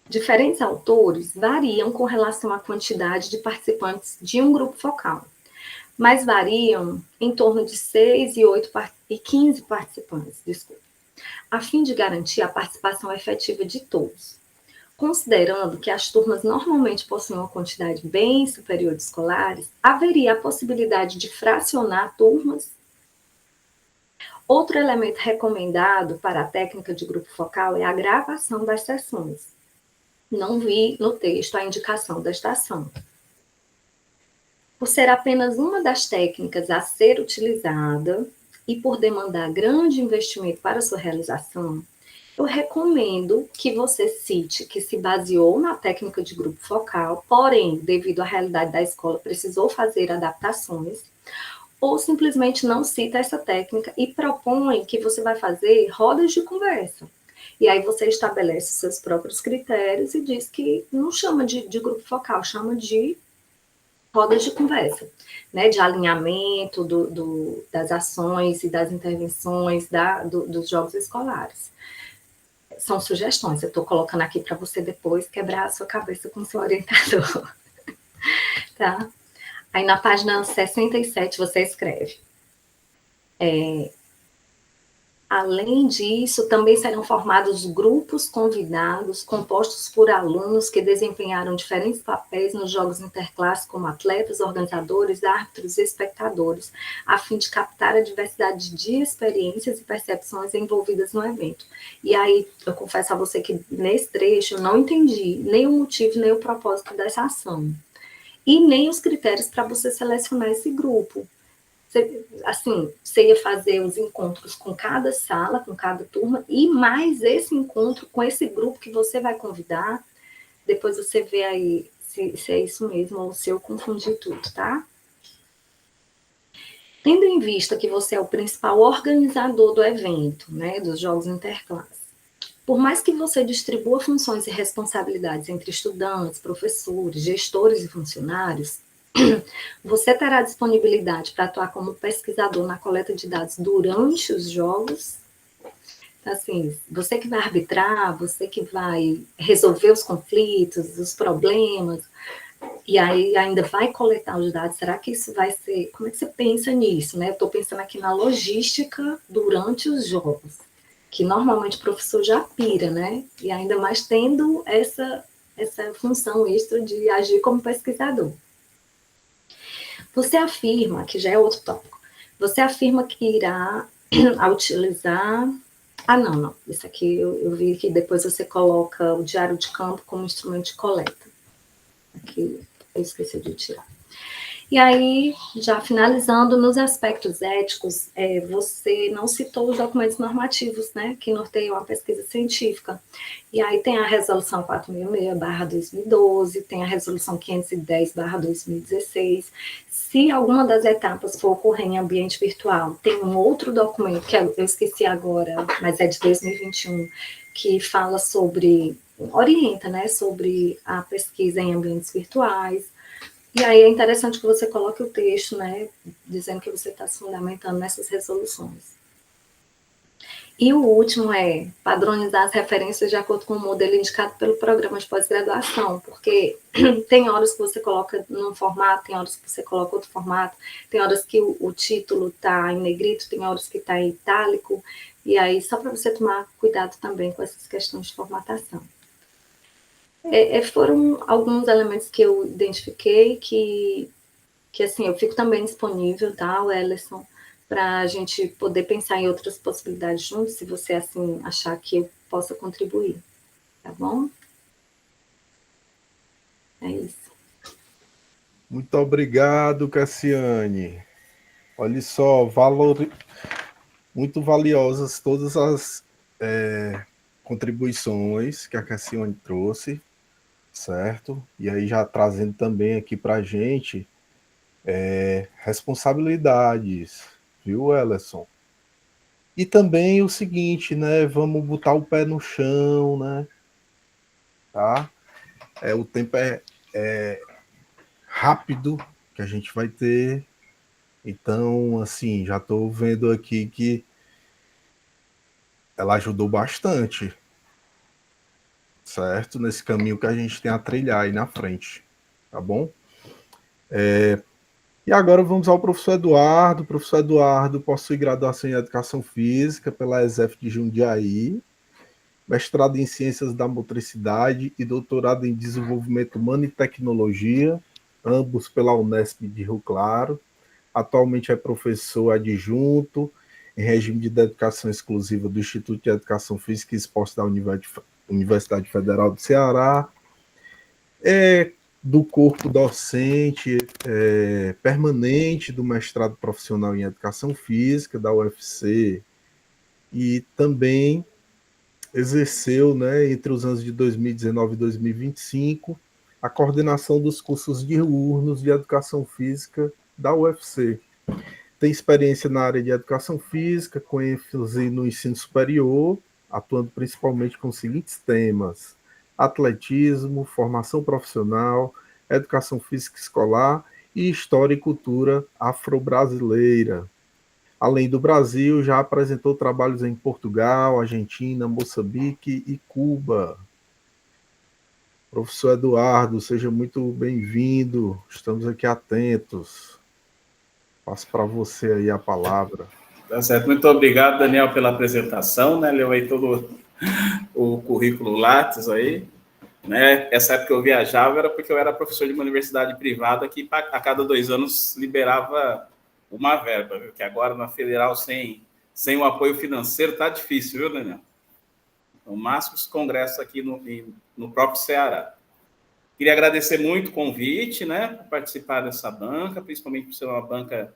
Diferentes autores variam com relação à quantidade de participantes de um grupo focal, mas variam em torno de 6 e 15 participantes, a fim de garantir a participação efetiva de todos. Considerando que as turmas normalmente possuem uma quantidade bem superior de escolares, haveria a possibilidade de fracionar turmas. Outro elemento recomendado para a técnica de grupo focal é a gravação das sessões. Não vi no texto a indicação desta ação. Por ser apenas uma das técnicas a ser utilizada e por demandar grande investimento para sua realização, eu recomendo que você cite que se baseou na técnica de grupo focal, porém, devido à realidade da escola, precisou fazer adaptações, ou simplesmente não cita essa técnica e propõe que você vai fazer rodas de conversa. E aí você estabelece seus próprios critérios e diz que não chama de grupo focal, chama de rodas de conversa, né, de alinhamento das ações e das intervenções dos jogos escolares. São sugestões, eu estou colocando aqui para você depois quebrar a sua cabeça com o seu orientador. Tá? Aí na página 67 você escreve. Além disso, também serão formados grupos convidados, compostos por alunos que desempenharam diferentes papéis nos jogos interclasses, como atletas, organizadores, árbitros e espectadores, a fim de captar a diversidade de experiências e percepções envolvidas no evento. E aí, eu confesso a você que nesse trecho eu não entendi nem o motivo, nem o propósito dessa ação. E nem os critérios para você selecionar esse grupo. Você ia fazer os encontros com cada sala, com cada turma, e mais esse encontro com esse grupo que você vai convidar. Depois você vê aí se é isso mesmo ou se eu confundi tudo, tá? Tendo em vista que você é o principal organizador do evento, né, dos Jogos Interclasses, por mais que você distribua funções e responsabilidades entre estudantes, professores, gestores e funcionários, você terá disponibilidade para atuar como pesquisador na coleta de dados durante os jogos? Assim, você que vai arbitrar, você que vai resolver os conflitos, os problemas, e aí ainda vai coletar os dados, será que isso vai ser... Como é que você pensa nisso, né? Eu estou pensando aqui na logística durante os jogos, que normalmente o professor já pira, né? E ainda mais tendo essa função extra de agir como pesquisador. Você afirma, que já é outro tópico, você afirma que irá utilizar... não. Isso aqui eu vi que depois você coloca o diário de campo como instrumento de coleta. Aqui eu esqueci de tirar. E aí, já finalizando, nos aspectos éticos, você não citou os documentos normativos, né, que norteiam a pesquisa científica. E aí tem a resolução 466/2012, tem a resolução 510/2016. Se alguma das etapas for ocorrer em ambiente virtual, tem um outro documento, que eu esqueci agora, mas é de 2021, que fala sobre, orienta, né, sobre a pesquisa em ambientes virtuais. E aí é interessante que você coloque o texto, né, dizendo que você está se fundamentando nessas resoluções. E o último é padronizar as referências de acordo com o modelo indicado pelo programa de pós-graduação, porque tem horas que você coloca num formato, tem horas que você coloca outro formato, tem horas que o título está em negrito, tem horas que está em itálico, e aí só para você tomar cuidado também com essas questões de formatação. Foram alguns elementos que eu identifiquei que assim, eu fico também disponível, tá, Wellerson, para a gente poder pensar em outras possibilidades juntos, se você, assim, achar que eu possa contribuir, tá bom? É isso. Muito obrigado, Cassiane. Olha só, muito valiosas todas as contribuições que a Cassiane trouxe, certo? E aí já trazendo também aqui para a gente responsabilidades, viu, Ellerson? E também o seguinte, né? Vamos botar o pé no chão, né? Tá? O tempo é rápido que a gente vai ter. Então, assim, já estou vendo aqui que ela ajudou bastante, certo? Nesse caminho que a gente tem a trilhar aí na frente, tá bom? E agora vamos ao professor Eduardo. Professor Eduardo possui graduação em Educação Física pela ESEF de Jundiaí, mestrado em Ciências da Motricidade e doutorado em Desenvolvimento Humano e Tecnologia, ambos pela Unesp de Rio Claro. Atualmente é professor adjunto em regime de dedicação exclusiva do Instituto de Educação Física e Esporte da Universidade Federal do Ceará. Do corpo docente permanente do mestrado profissional em Educação Física da UFC e também exerceu, né, entre os anos de 2019 e 2025, a coordenação dos cursos diurnos de Educação Física da UFC. Tem experiência na área de Educação Física, com ênfase no ensino superior, atuando principalmente com os seguintes temas: atletismo, formação profissional, educação física escolar e história e cultura afro-brasileira. Além do Brasil, já apresentou trabalhos em Portugal, Argentina, Moçambique e Cuba. Professor Eduardo, seja muito bem-vindo. Estamos aqui atentos. Passo para você aí a palavra. Tá certo. Muito obrigado, Daniel, pela apresentação, né? Leu aí todo o currículo Lattes aí, né? Essa época que eu viajava era porque eu era professor de uma universidade privada que a cada 2 anos liberava uma verba, viu? Que agora na federal sem o apoio financeiro tá difícil, viu, Daniel? O máximo os congressos aqui no próprio Ceará. Queria agradecer muito o convite, né, para participar dessa banca, principalmente por ser uma banca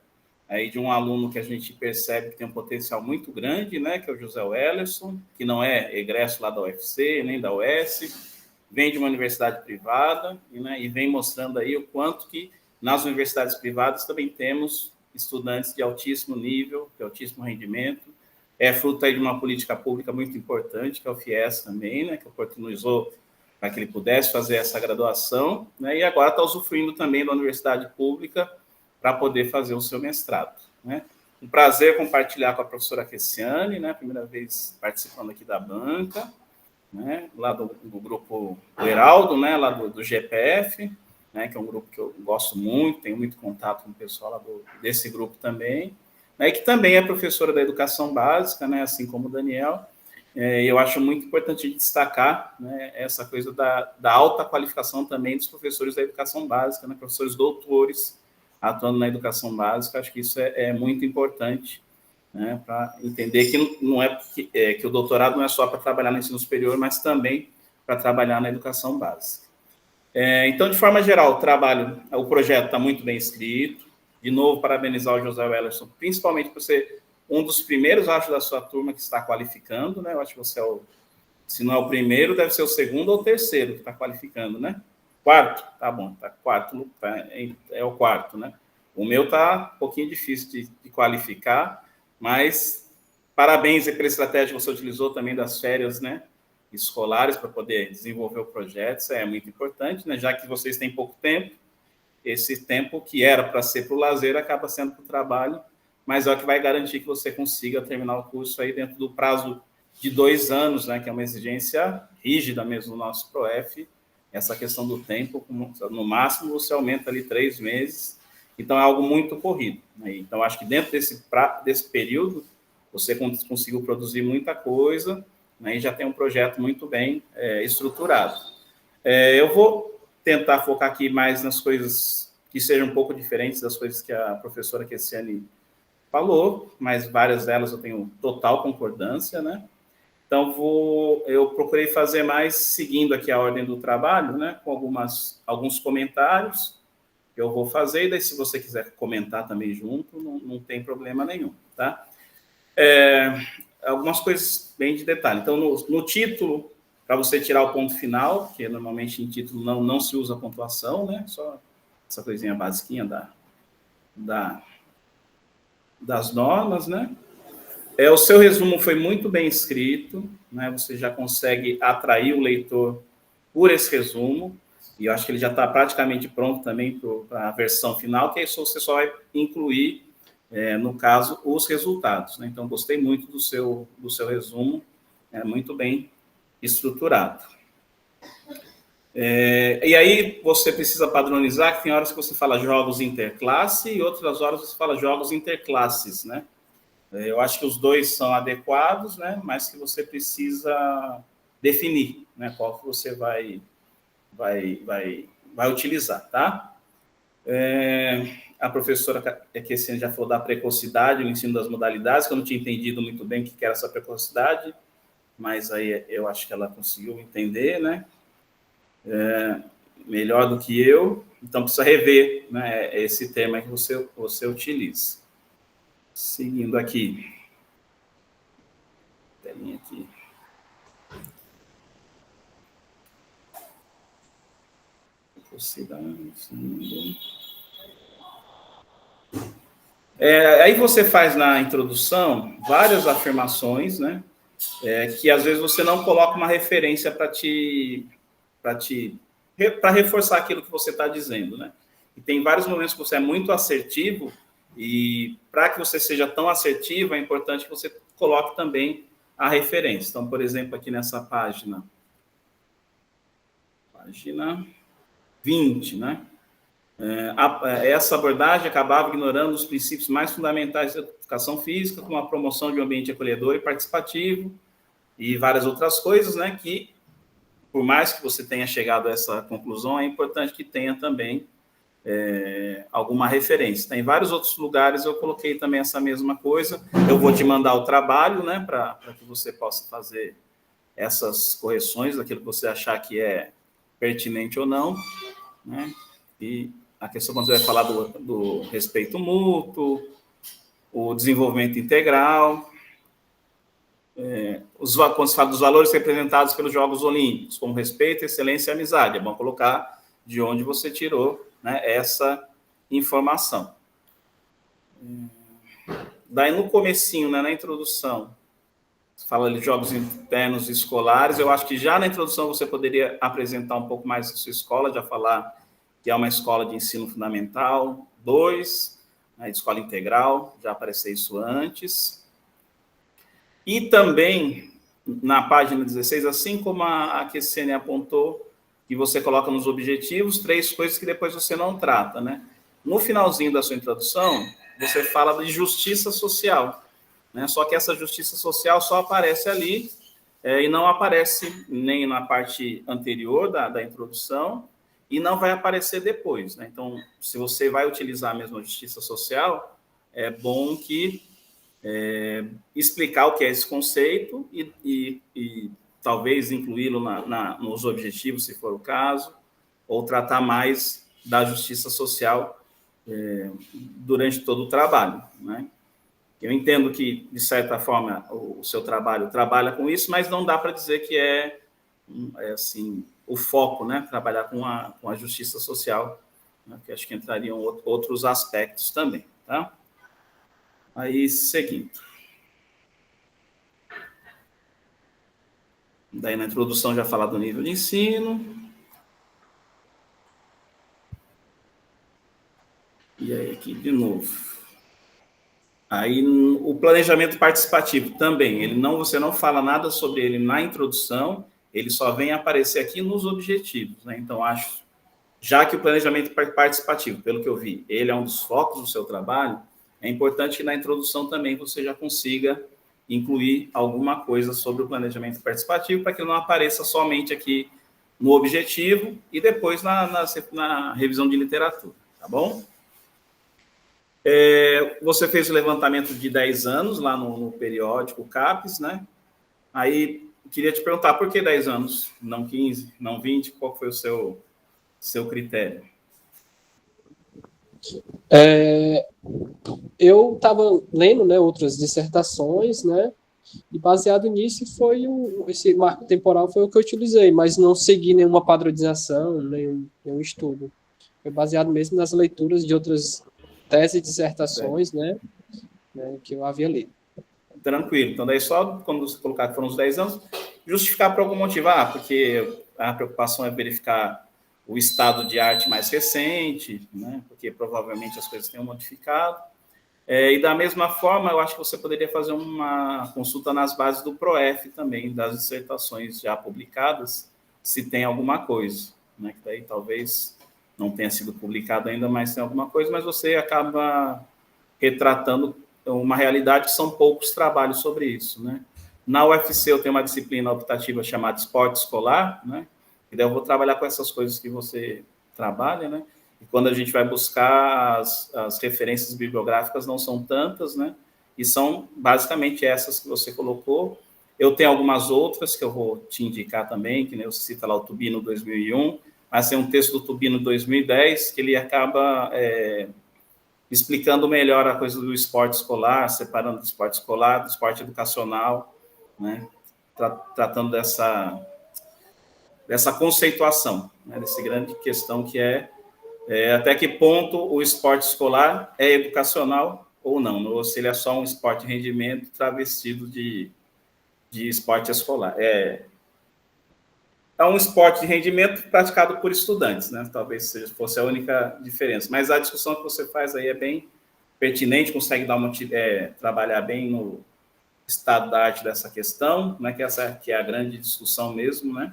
aí de um aluno que a gente percebe que tem um potencial muito grande, né, que é o José Wellerson, que não é egresso lá da UFC, nem da UES, vem de uma universidade privada, né, e vem mostrando aí o quanto que nas universidades privadas também temos estudantes de altíssimo nível, de altíssimo rendimento. É fruto aí de uma política pública muito importante, que é o FIES também, né, que oportunizou para que ele pudesse fazer essa graduação, né, e agora está usufruindo também da universidade pública para poder fazer o seu mestrado, né. Um prazer compartilhar com a professora Kessiane, né, primeira vez participando aqui da banca, né, lá do grupo do Heraldo, né, lá do GPF, né, que é um grupo que eu gosto muito, tenho muito contato com o pessoal lá desse grupo também, né, e que também é professora da educação básica, né, assim como o Daniel. Eu acho muito importante destacar, né, essa coisa da alta qualificação também dos professores da educação básica, né, professores doutores atuando na educação básica. Acho que isso é muito importante, né, para entender que não que o doutorado não é só para trabalhar no ensino superior, mas também para trabalhar na educação básica. Então, de forma geral, o projeto está muito bem escrito. De novo, parabenizar o José Wellerson, principalmente por ser um dos primeiros, acho, da sua turma que está qualificando, né? Eu acho que você se não é o primeiro, deve ser o segundo ou o terceiro que está qualificando, né? Quarto? Tá bom, tá quarto, é o quarto, né? O meu tá um pouquinho difícil de qualificar, mas parabéns pela estratégia que você utilizou também das férias, né, escolares para poder desenvolver o projeto. Isso é muito importante, né? Já que vocês têm pouco tempo, esse tempo que era para ser para o lazer acaba sendo para o trabalho, mas é o que vai garantir que você consiga terminar o curso aí dentro do prazo de 2 anos, né, que é uma exigência rígida mesmo do nosso PROEF, essa questão do tempo, no máximo você aumenta ali 3 meses, então é algo muito corrido, né? Então acho que dentro desse período você conseguiu produzir muita coisa, né, e já tem um projeto muito bem estruturado. Eu vou tentar focar aqui mais nas coisas que sejam um pouco diferentes das coisas que a professora Kessiane falou, mas várias delas eu tenho total concordância, né? Então, eu procurei fazer mais seguindo aqui a ordem do trabalho, né? Com alguns comentários que eu vou fazer, e daí se você quiser comentar também junto, não tem problema nenhum, tá? Algumas coisas bem de detalhe. Então, no título, para você tirar o ponto final, que normalmente em título não se usa pontuação, né? Só essa coisinha basiquinha das normas, né? O seu resumo foi muito bem escrito, né? Você já consegue atrair o leitor por esse resumo, e eu acho que ele já está praticamente pronto também para a versão final, que aí você só vai incluir, no caso, os resultados, né? Então, gostei muito do seu resumo, muito bem estruturado. E aí você precisa padronizar, que tem horas que você fala jogos interclasse e outras horas você fala jogos interclasses, né? Eu acho que os dois são adequados, né? Mas que você precisa definir, né? Qual que você vai utilizar, tá? A professora Kessiane já falou da precocidade, o ensino das modalidades, que eu não tinha entendido muito bem o que era essa precocidade, mas aí eu acho que ela conseguiu entender, né? Melhor do que eu, então precisa rever, né, esse tema que você utiliza. Seguindo aqui. Telinha aqui. Aí você faz na introdução várias afirmações, né? Que às vezes você não coloca uma referência para reforçar aquilo que você está dizendo, né? E tem vários momentos que você é muito assertivo, e para que você seja tão assertivo, é importante que você coloque também a referência. Então, por exemplo, aqui nessa página página 20, né? Essa abordagem acabava ignorando os princípios mais fundamentais da educação física, como a promoção de um ambiente acolhedor e participativo, e várias outras coisas, né, que, por mais que você tenha chegado a essa conclusão, é importante que tenha também alguma referência. Tem vários outros lugares, eu coloquei também essa mesma coisa. Eu vou te mandar o trabalho, né, para que você possa fazer essas correções, daquilo que você achar que é pertinente ou não, né, e a questão quando você vai falar do respeito mútuo, o desenvolvimento integral, quando se fala dos valores representados pelos Jogos Olímpicos, como respeito, excelência e amizade, é bom colocar de onde você tirou, né, essa informação. Daí, no comecinho, né, na introdução, fala de jogos internos escolares, eu acho que já na introdução você poderia apresentar um pouco mais da sua escola, já falar que é uma escola de ensino fundamental 2, né, de escola integral, já apareceu isso antes. E também, na página 16, assim como a Kessene apontou, que você coloca nos objetivos 3 coisas que depois você não trata, né? No finalzinho da sua introdução, você fala de justiça social, né? Só que essa justiça social só aparece ali e não aparece nem na parte anterior da introdução e não vai aparecer depois, né? Então, se você vai utilizar a mesma justiça social, é bom que explicar o que é esse conceito e talvez incluí-lo nos objetivos, se for o caso, ou tratar mais da justiça social durante todo o trabalho, né? Eu entendo que, de certa forma, o seu trabalho trabalha com isso, mas não dá para dizer que é assim, o foco, né? Trabalhar com a justiça social, né? Que acho que entrariam outros aspectos também, tá? Aí, seguindo. Daí, na introdução, já falar do nível de ensino. E aí, aqui, de novo. Aí, o planejamento participativo também, você não fala nada sobre ele na introdução, ele só vem aparecer aqui nos objetivos, né? Então, acho, já que o planejamento participativo, pelo que eu vi, ele é um dos focos do seu trabalho, é importante que na introdução também você já consiga incluir alguma coisa sobre o planejamento participativo, para que não apareça somente aqui no objetivo e depois na revisão de literatura, tá bom? Você fez o levantamento de 10 anos lá no periódico CAPES, né? Aí, queria te perguntar, por que 10 anos? Não 15, não 20? Qual foi o seu critério? Eu estava lendo, né, outras dissertações, né, e baseado nisso esse marco temporal foi o que eu utilizei, mas não segui nenhuma padronização, nenhum estudo. Foi baseado mesmo nas leituras de outras teses e dissertações, né, que eu havia lido. Tranquilo. Então, daí só quando você colocar que foram os 10 anos, justificar por algum motivo, porque a preocupação é verificar o estado de arte mais recente, né, porque provavelmente as coisas tenham modificado. E da mesma forma, eu acho que você poderia fazer uma consulta nas bases do PROEF também, das dissertações já publicadas, se tem alguma coisa, né, que daí talvez não tenha sido publicado ainda, mas tem alguma coisa, mas você acaba retratando uma realidade que são poucos trabalhos sobre isso, né? Na UFC eu tenho uma disciplina optativa chamada esporte escolar, né? E daí eu vou trabalhar com essas coisas que você trabalha, né? E quando a gente vai buscar as referências bibliográficas não são tantas, né? E são basicamente essas que você colocou. Eu tenho algumas outras que eu vou te indicar também, que nem você cita lá o Tubino 2001, mas tem um texto do Tubino 2010 que ele acaba explicando melhor a coisa do esporte escolar, separando do esporte escolar, do esporte educacional, né? Tratando dessa conceituação, né? Dessa grande questão que é até que ponto o esporte escolar é educacional ou não, ou se ele é só um esporte de rendimento travestido de esporte escolar. É um esporte de rendimento praticado por estudantes, né? Talvez fosse a única diferença. Mas a discussão que você faz aí é bem pertinente, consegue trabalhar bem no estado da arte dessa questão, né? Que essa que é a grande discussão mesmo, né?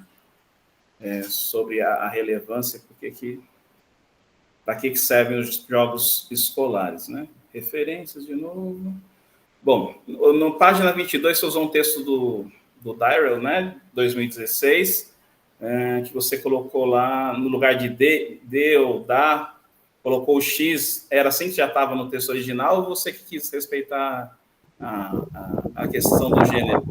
sobre a relevância, para que servem os jogos escolares, né? Referências de novo. Bom, na página 22, você usou um texto do Dyrrell, né? 2016, que você colocou lá no lugar de de ou da, colocou o X, era assim que já estava no texto original, ou você que quis respeitar a questão do gênero?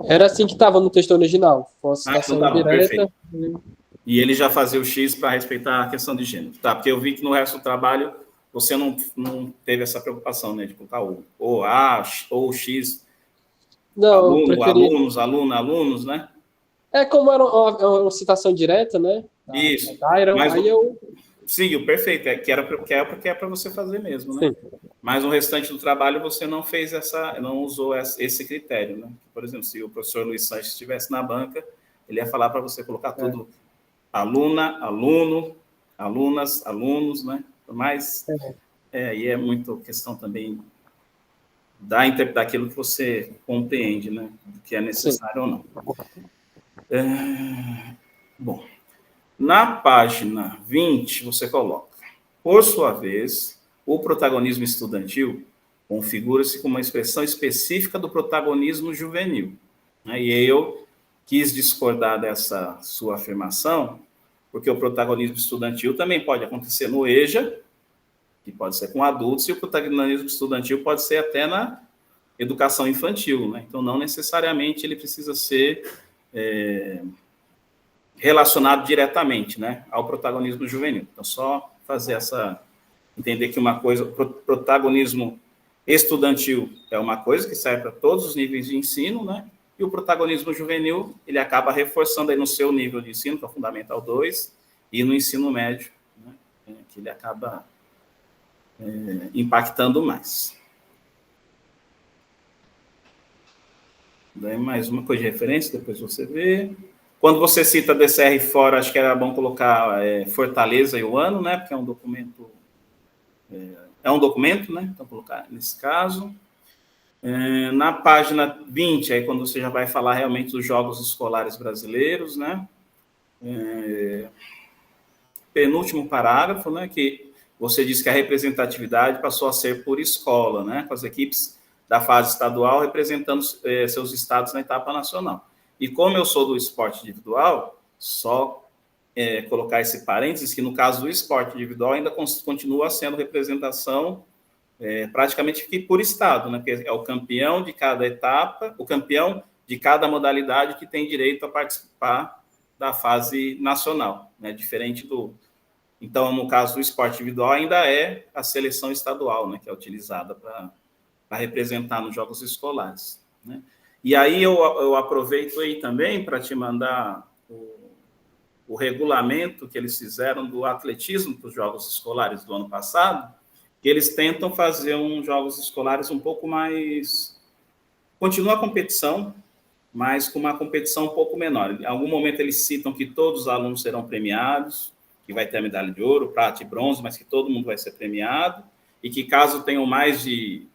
Era assim que estava no texto original. Foi uma citação então tá bom, direta. perfeito. E ele já fazia o X para respeitar a questão de gênero. Tá, porque eu vi que no resto do trabalho você não teve essa preocupação, né? De colocar ou A, ou o X, Não, aluno, eu preferia... alunos, né? Como era uma citação direta, né? Isso. Dyrrell, aí eu... Seguiu, perfeito. Porque é para você fazer mesmo, né? Sim. Mas no restante do trabalho você não fez não usou esse critério, né? Por exemplo, se o professor Luiz Sanches estivesse na banca, ele ia falar para você colocar tudo aluna, aluno, alunas, alunos, né? Mas e é muito questão também daquilo que você compreende, né? Do que é necessário ou não. Bom, na página 20, você coloca: por sua vez, o protagonismo estudantil configura-se como uma expressão específica do protagonismo juvenil. E eu quis discordar dessa sua afirmação, porque o protagonismo estudantil também pode acontecer no EJA, que pode ser com adultos, e o protagonismo estudantil pode ser até na educação infantil, né? Então, não necessariamente ele precisa ser relacionado diretamente, né, ao protagonismo juvenil. Então, só fazer entender que uma coisa, protagonismo estudantil é uma coisa que serve para todos os níveis de ensino, né, e o protagonismo juvenil, ele acaba reforçando aí no seu nível de ensino, que é o Fundamental 2, e no ensino médio, né, que ele acaba impactando mais. Daí mais uma coisa de referência, depois você vê. Quando você cita DCR fora, acho que era bom colocar Fortaleza e o ano, né? Porque é um documento, né? Então, colocar nesse caso. Na página 20, aí quando você já vai falar realmente dos jogos escolares brasileiros, né? Penúltimo parágrafo, né? Que você diz que a representatividade passou a ser por escola, né? Com as equipes da fase estadual representando seus estados na etapa nacional. E como eu sou do esporte individual, só colocar esse parênteses, que no caso do esporte individual ainda continua sendo representação praticamente por estado, né? Porque é o campeão de cada etapa, o campeão de cada modalidade que tem direito a participar da fase nacional, né? Diferente do... Então, no caso do esporte individual, ainda é a seleção estadual, né? Que é utilizada para representar nos jogos escolares, né? E aí eu aproveito aí também para te mandar o regulamento que eles fizeram do atletismo para os jogos escolares do ano passado, que eles tentam fazer jogos escolares um pouco mais... Continua a competição, mas com uma competição um pouco menor. Em algum momento eles citam que todos os alunos serão premiados, que vai ter a medalha de ouro, prata e bronze, mas que todo mundo vai ser premiado, e que caso tenham mais de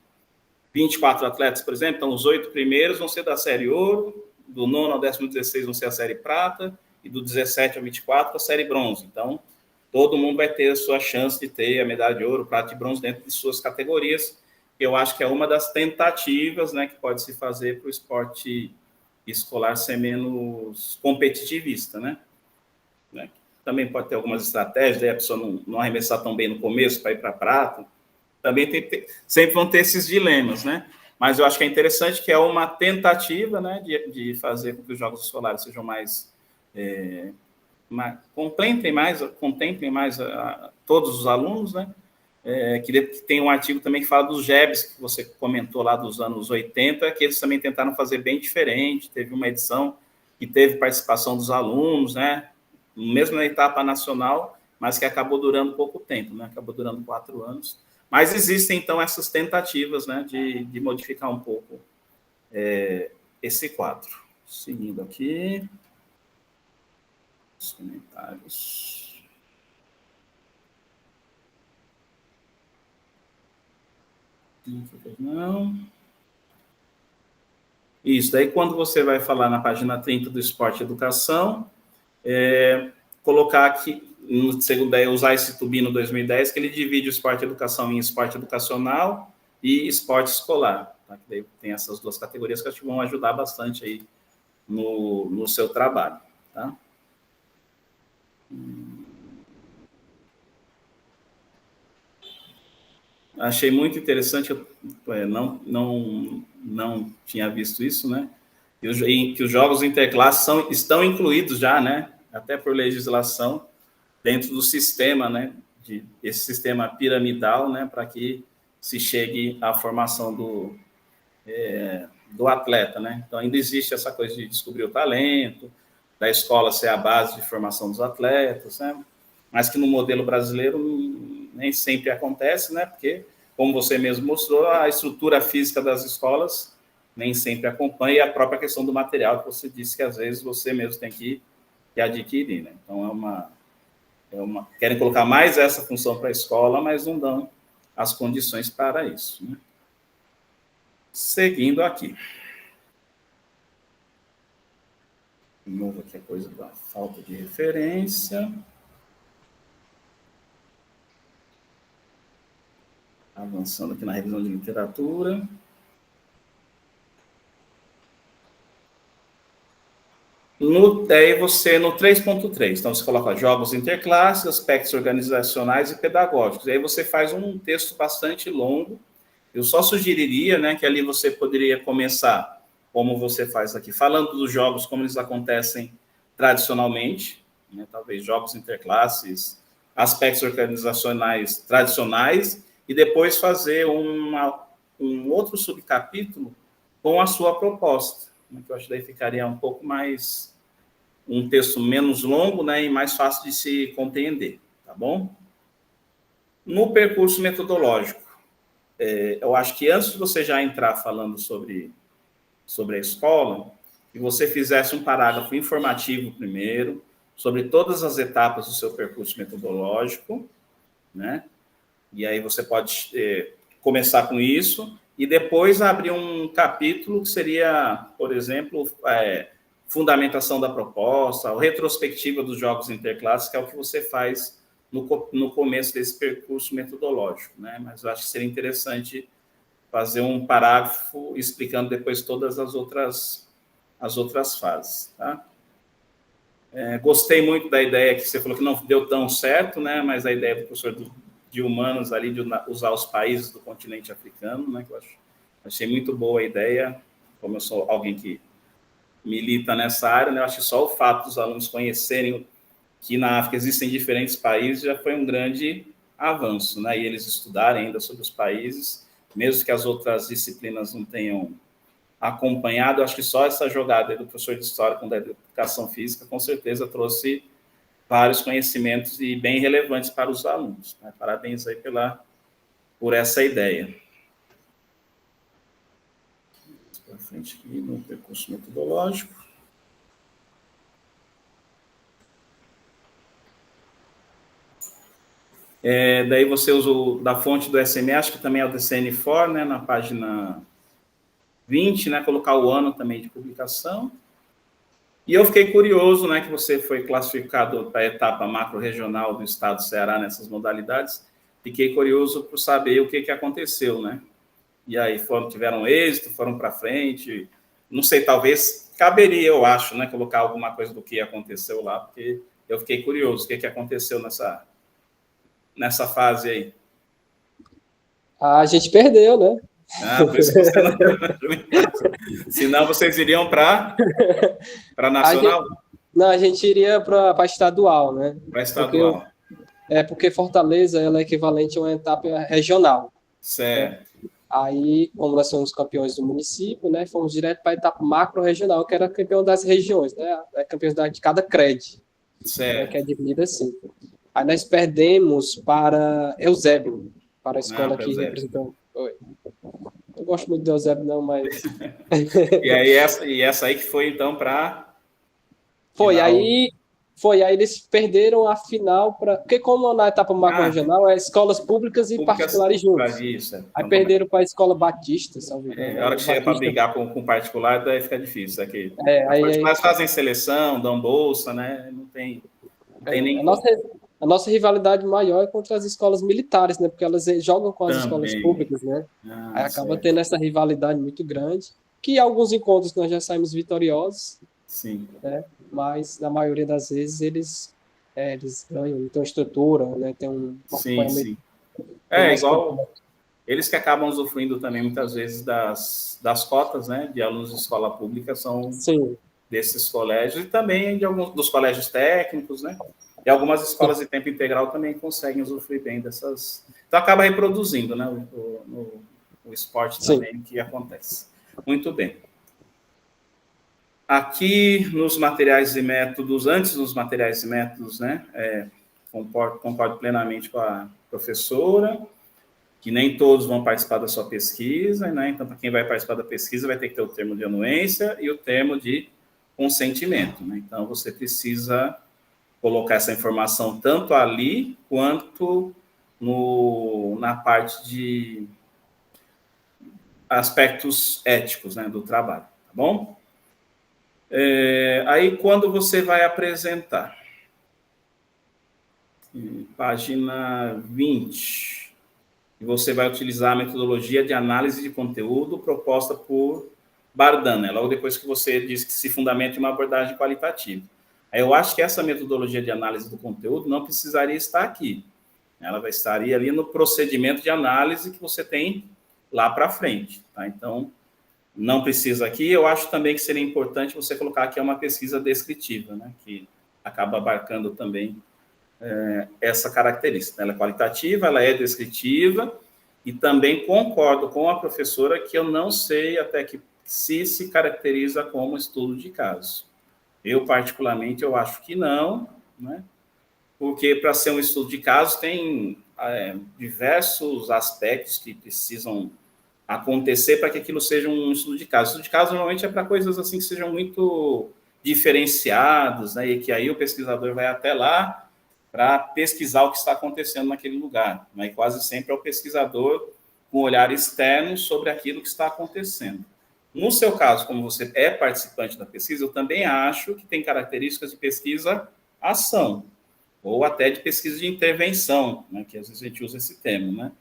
24 atletas, por exemplo, então os 8 primeiros vão ser da série ouro, do 9º ao 16º vão ser a série prata, e do 17 ao 24 a série bronze. Então, todo mundo vai ter a sua chance de ter a medalha de ouro, prata e bronze dentro de suas categorias. Eu acho que é uma das tentativas, né, que pode se fazer para o esporte escolar ser menos competitivista, né? Também pode ter algumas estratégias, daí a pessoa não arremessar tão bem no começo para ir para a prata. Também sempre vão ter esses dilemas, né? Mas eu acho que é interessante que é uma tentativa, né, de fazer com que os jogos escolares sejam mais... contemplem mais todos os alunos, né? Que tem um artigo também que fala dos JEBs, que você comentou lá dos anos 80, que eles também tentaram fazer bem diferente. Teve uma edição que teve participação dos alunos, né? Mesmo na etapa nacional, mas que acabou durando pouco tempo, né? Acabou durando 4 anos. Mas existem, então, essas tentativas, né, de modificar um pouco esse quadro. Seguindo aqui. Os comentários. Não. Isso, daí quando você vai falar na página 30 do Esporte e Educação, colocar aqui, no segundo, usar esse Tubino 2010, que ele divide o esporte e educação em esporte educacional e esporte escolar. Tá? Que daí tem essas duas categorias que acho que vão ajudar bastante aí no seu trabalho. Tá? Achei muito interessante, eu não tinha visto isso, né? Que os jogos interclasses estão incluídos já, né? Até por legislação, dentro do sistema, né? Esse sistema piramidal, né? Para que se chegue à formação do atleta, né? Então, ainda existe essa coisa de descobrir o talento, da escola ser a base de formação dos atletas, né? Mas que no modelo brasileiro nem sempre acontece, né? Porque, como você mesmo mostrou, a estrutura física das escolas nem sempre acompanha, e a própria questão do material, que você disse que às vezes você mesmo tem que adquirir, né? Então, querem colocar mais essa função para a escola, mas não dão as condições para isso, né? Seguindo aqui. De novo aqui a coisa da falta de referência. Avançando aqui na revisão de literatura. Daí você, no 3.3, então você coloca jogos interclasses, aspectos organizacionais e pedagógicos. Aí você faz um texto bastante longo. Eu só sugeriria, né, que ali você poderia começar, como você faz aqui, falando dos jogos, como eles acontecem tradicionalmente, né, talvez jogos interclasses, aspectos organizacionais tradicionais, e depois fazer um outro subcapítulo com a sua proposta, né, que eu acho que daí ficaria um pouco mais, um texto menos longo, né, e mais fácil de se compreender, tá bom? No percurso metodológico, eu acho que antes de você já entrar falando sobre a escola, que você fizesse um parágrafo informativo primeiro, sobre todas as etapas do seu percurso metodológico, né? E aí você pode começar com isso, e depois abrir um capítulo que seria, por exemplo, fundamentação da proposta, ou retrospectiva dos jogos interclasses, que é o que você faz no começo desse percurso metodológico, né? Mas eu acho que seria interessante fazer um parágrafo explicando depois todas as outras fases, tá? Gostei muito da ideia que você falou que não deu tão certo, né? Mas a ideia do professor de humanos ali de usar os países do continente africano, né? Que eu achei muito boa a ideia. Como eu sou alguém que milita nessa área, né? Eu acho que só o fato dos alunos conhecerem que na África existem diferentes países já foi um grande avanço, né? E eles estudarem ainda sobre os países, mesmo que as outras disciplinas não tenham acompanhado, acho que só essa jogada do professor de História com da Educação Física, com certeza trouxe vários conhecimentos e bem relevantes para os alunos, né? Parabéns aí por essa ideia. Para frente aqui no percurso metodológico. Daí você usa da fonte do SME, acho que também é o DCN4, né, na página 20, né, colocar o ano também de publicação. E eu fiquei curioso, né, que você foi classificado para a etapa macro-regional do estado do Ceará nessas modalidades. Fiquei curioso por saber o que aconteceu, né? E aí tiveram êxito, foram para frente. Não sei, talvez caberia, eu acho, né, colocar alguma coisa do que aconteceu lá, porque eu fiquei curioso o que aconteceu nessa fase aí. A gente perdeu, né? Por isso que você não... Senão vocês iriam para nacional? A gente iria para estadual, né? Para estadual. Porque Fortaleza ela é equivalente a uma etapa regional. Certo. Né? Aí, como nós somos campeões do município, né, fomos direto para a etapa macro-regional, que era campeão das regiões, né? A campeonato de cada CRED. Certo. Né, que é dividida assim. Aí nós perdemos para Eusébio, para a escola que representou. Eu gosto muito de Eusébio, não, mas... e essa aí que foi, então, para... Aí eles perderam a final para... Porque como na etapa macro-regional é escolas públicas e particulares juntos. Isso, aí perderam para a escola Batista, salve. A hora que chega para brigar com particular, daí fica difícil. Aqui. Os particulares fazem seleção, dão bolsa, né? Não tem nem... A nossa rivalidade maior é contra as escolas militares, né? Porque elas jogam com as escolas públicas, né? Aí acaba tendo essa rivalidade muito grande, que alguns encontros nós já saímos vitoriosos, sim, né? Mas na maioria das vezes eles ganham, tem uma estrutura, né? Tem um sim. Igual eles que acabam usufruindo também muitas vezes das cotas, né, de alunos de escola pública são desses colégios e também de alguns dos colégios técnicos, né? E algumas escolas de tempo integral também conseguem usufruir bem dessas. Então acaba reproduzindo, né, o esporte também que acontece. Muito bem. Aqui nos materiais e métodos, antes dos materiais e métodos, né, concordo plenamente com a professora, que nem todos vão participar da sua pesquisa, né? Então, para quem vai participar da pesquisa, vai ter que ter o termo de anuência e o termo de consentimento, né? Então, você precisa colocar essa informação tanto ali, quanto na parte de aspectos éticos, né, do trabalho, tá bom? Aí, quando você vai apresentar, página 20... E você vai utilizar a metodologia de análise de conteúdo proposta por Bardan, né? Logo depois que você diz que se fundamenta em uma abordagem qualitativa. Aí eu acho que essa metodologia de análise do conteúdo não precisaria estar aqui. Ela estaria ali no procedimento de análise que você tem lá para frente, tá? Então, não precisa aqui. Eu acho também que seria importante você colocar aqui uma pesquisa descritiva, né? Que acaba abarcando também essa característica. Ela é qualitativa, ela é descritiva, e também concordo com a professora que eu não sei até que se caracteriza como estudo de caso. Eu, particularmente, eu acho que não, né? Porque para ser um estudo de caso tem diversos aspectos que precisam acontecer para que aquilo seja um estudo de caso. O estudo de caso normalmente é para coisas assim que sejam muito diferenciadas, né? E que aí o pesquisador vai até lá para pesquisar o que está acontecendo naquele lugar. Mas quase sempre é o pesquisador com um olhar externo sobre aquilo que está acontecendo. No seu caso, como você é participante da pesquisa, eu também acho que tem características de pesquisa-ação, ou até de pesquisa de intervenção, né, que às vezes a gente usa esse termo, né?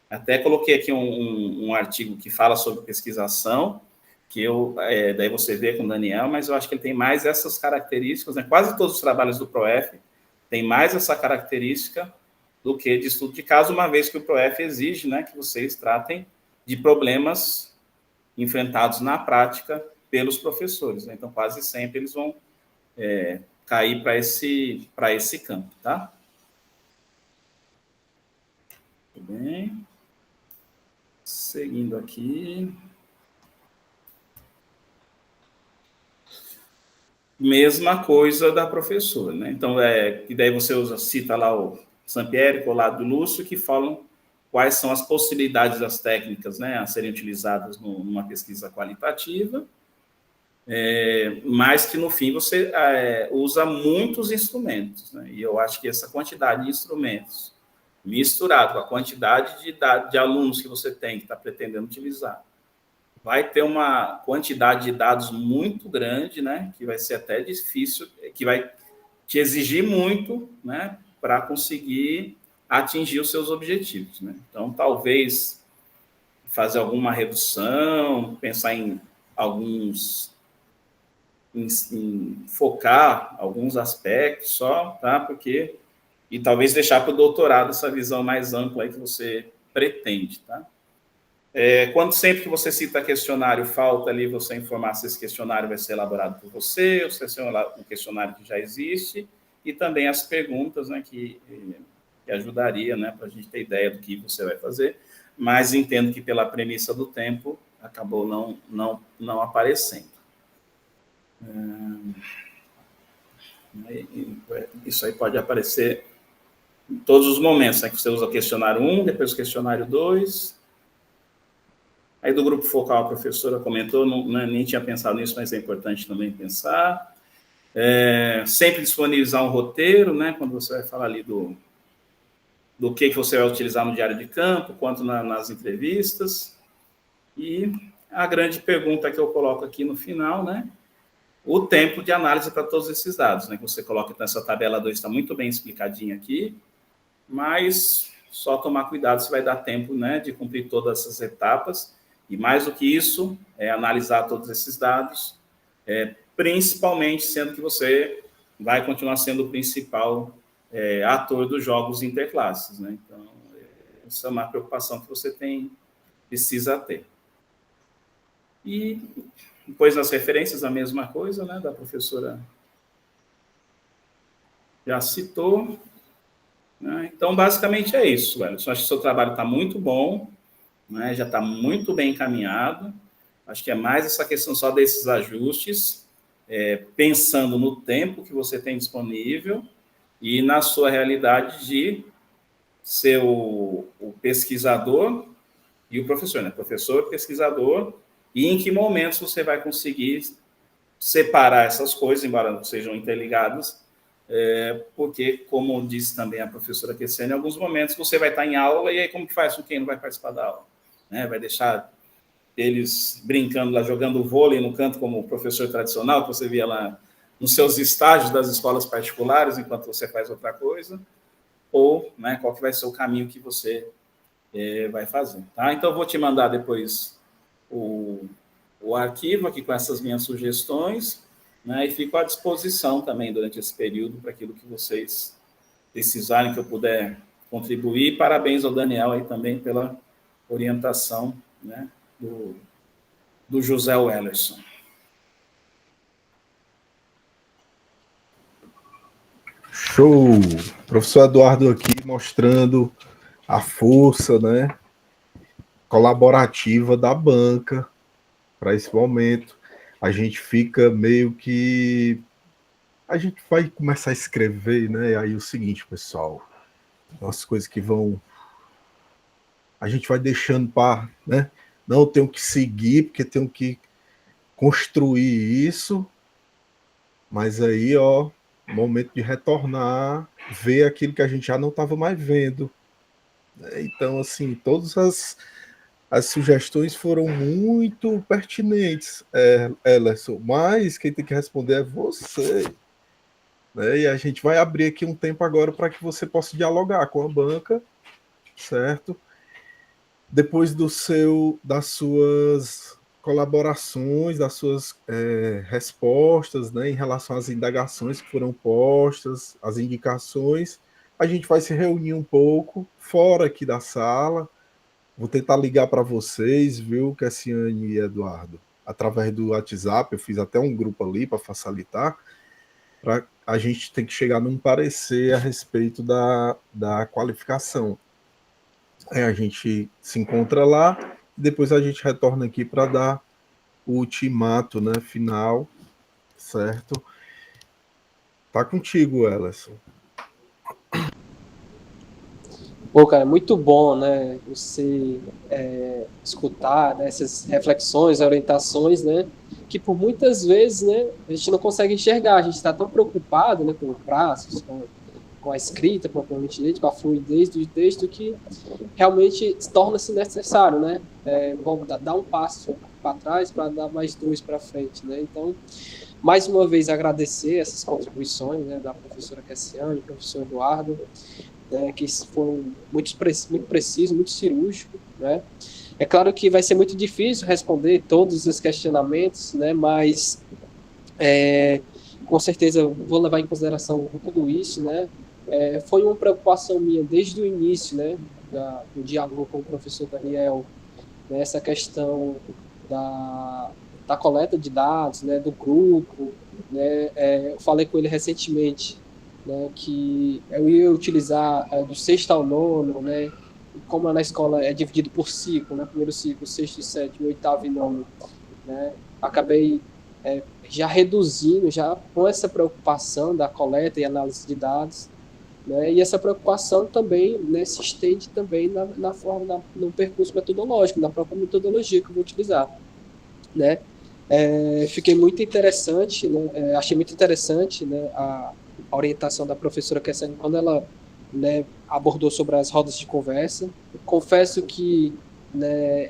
Até coloquei aqui um artigo que fala sobre pesquisação, que daí você vê com o Daniel, mas eu acho que ele tem mais essas características, né? Quase todos os trabalhos do ProF tem mais essa característica do que de estudo de caso, uma vez que o ProF exige, né, que vocês tratem de problemas enfrentados na prática pelos professores, né? Então, quase sempre eles vão cair para esse campo, tá? Muito bem. Seguindo aqui. Mesma coisa da professora, né? Então, e daí você cita lá o Sampieri, Collado e Lúcio, que falam quais são as possibilidades das técnicas, né, a serem utilizadas numa pesquisa qualitativa, mas que, no fim, você usa muitos instrumentos, né? E eu acho que essa quantidade de instrumentos, misturado com a quantidade de alunos que você tem, que está pretendendo utilizar, vai ter uma quantidade de dados muito grande, né, que vai ser até difícil, que vai te exigir muito, né, para conseguir atingir os seus objetivos, né? Então, talvez fazer alguma redução, pensar em focar alguns aspectos só, tá? E talvez deixar para o doutorado essa visão mais ampla aí que você pretende, tá? Quando sempre que você cita questionário, falta ali você informar se esse questionário vai ser elaborado por você, ou se é um questionário que já existe, e também as perguntas, né, que ajudaria, né, para a gente ter ideia do que você vai fazer, mas entendo que pela premissa do tempo acabou não aparecendo. Isso aí pode aparecer em todos os momentos, né, que você usa o questionário 1, depois o questionário 2. Aí do grupo focal a professora comentou, nem tinha pensado nisso, mas é importante também pensar. Sempre disponibilizar um roteiro, né, quando você vai falar ali do que você vai utilizar no diário de campo, quanto nas entrevistas. E a grande pergunta que eu coloco aqui no final, né, o tempo de análise para todos esses dados, né? Que você coloca nessa tabela 2, está muito bem explicadinho aqui, mas só tomar cuidado se vai dar tempo, né, de cumprir todas essas etapas, e mais do que isso, analisar todos esses dados, principalmente sendo que você vai continuar sendo o principal ator dos jogos interclasses, né? Então, isso é uma preocupação que você precisa ter. E depois nas referências, a mesma coisa, né, da professora já citou, né? Então, basicamente é isso, Wellington. Acho que o seu trabalho está muito bom, né, já está muito bem encaminhado. Acho que é mais essa questão só desses ajustes, pensando no tempo que você tem disponível e na sua realidade de ser o pesquisador e o professor, né? Professor, pesquisador, e em que momentos você vai conseguir separar essas coisas, embora não sejam interligadas, porque, como disse também a professora Kessiane, em alguns momentos você vai estar em aula, e aí como que faz com quem não vai participar da aula? Né? Vai deixar eles brincando lá, jogando vôlei no canto como professor tradicional, que você via lá nos seus estágios das escolas particulares, enquanto você faz outra coisa, ou, né, qual que vai ser o caminho que você vai fazer. Tá? Então, eu vou te mandar depois o arquivo aqui com essas minhas sugestões, né, e fico à disposição também durante esse período para aquilo que vocês precisarem, que eu puder contribuir. Parabéns ao Daniel aí também pela orientação, né, do José Wellerson. Show! Professor Eduardo aqui mostrando a força, né, colaborativa da banca para esse momento. A gente fica meio que... A gente vai começar a escrever, né? Aí o seguinte, pessoal, as coisas que vão... A gente vai deixando para... né? Não, eu tenho que seguir, porque tenho que construir isso, mas aí, ó, momento de retornar, ver aquilo que a gente já não estava mais vendo. Então, assim, todas as sugestões foram muito pertinentes, Ellerson, mas quem tem que responder é você. Né? E a gente vai abrir aqui um tempo agora para que você possa dialogar com a banca, certo? Depois das suas colaborações, das suas respostas, né, em relação às indagações que foram postas, as indicações, a gente vai se reunir um pouco fora aqui da sala. Vou tentar ligar para vocês, viu, Kessiane e Eduardo, através do WhatsApp. Eu fiz até um grupo ali para facilitar. A gente tem que chegar num parecer a respeito da qualificação. A gente se encontra lá, depois a gente retorna aqui para dar o ultimato, né, final, certo? Tá contigo, Ellerson. Pô, cara, muito bom, né, você escutar, né, essas reflexões, orientações, né, que por muitas vezes, né, a gente não consegue enxergar, a gente está tão preocupado, né, com prazos, com a escrita, propriamente dita, com a fluidez do texto, que realmente torna-se necessário, né, vamos dar um passo para trás para dar mais dois para frente, né. Então, mais uma vez agradecer essas contribuições, né, da professora Kessiane, do professor Eduardo, que foram muito precisos, muito cirúrgicos, né? É claro que vai ser muito difícil responder todos os questionamentos, né? Mas com certeza vou levar em consideração tudo isso, né? Foi uma preocupação minha desde o início, né? Do diálogo com o professor Daniel, né? Essa questão da coleta de dados, né? Do grupo, né? Eu falei com ele recentemente, né, que eu ia utilizar do sexto ao nono, né, como na escola é dividido por ciclo, né, primeiro ciclo, sexto, sétimo, oitavo e nono, né, acabei já reduzindo, já com essa preocupação da coleta e análise de dados, né, e essa preocupação também, né, se estende também no percurso metodológico, na própria metodologia que eu vou utilizar, né. Fiquei muito interessante, né, achei muito interessante, né, a orientação da professora Kessiane quando ela, né, abordou sobre as rodas de conversa. Confesso que, né,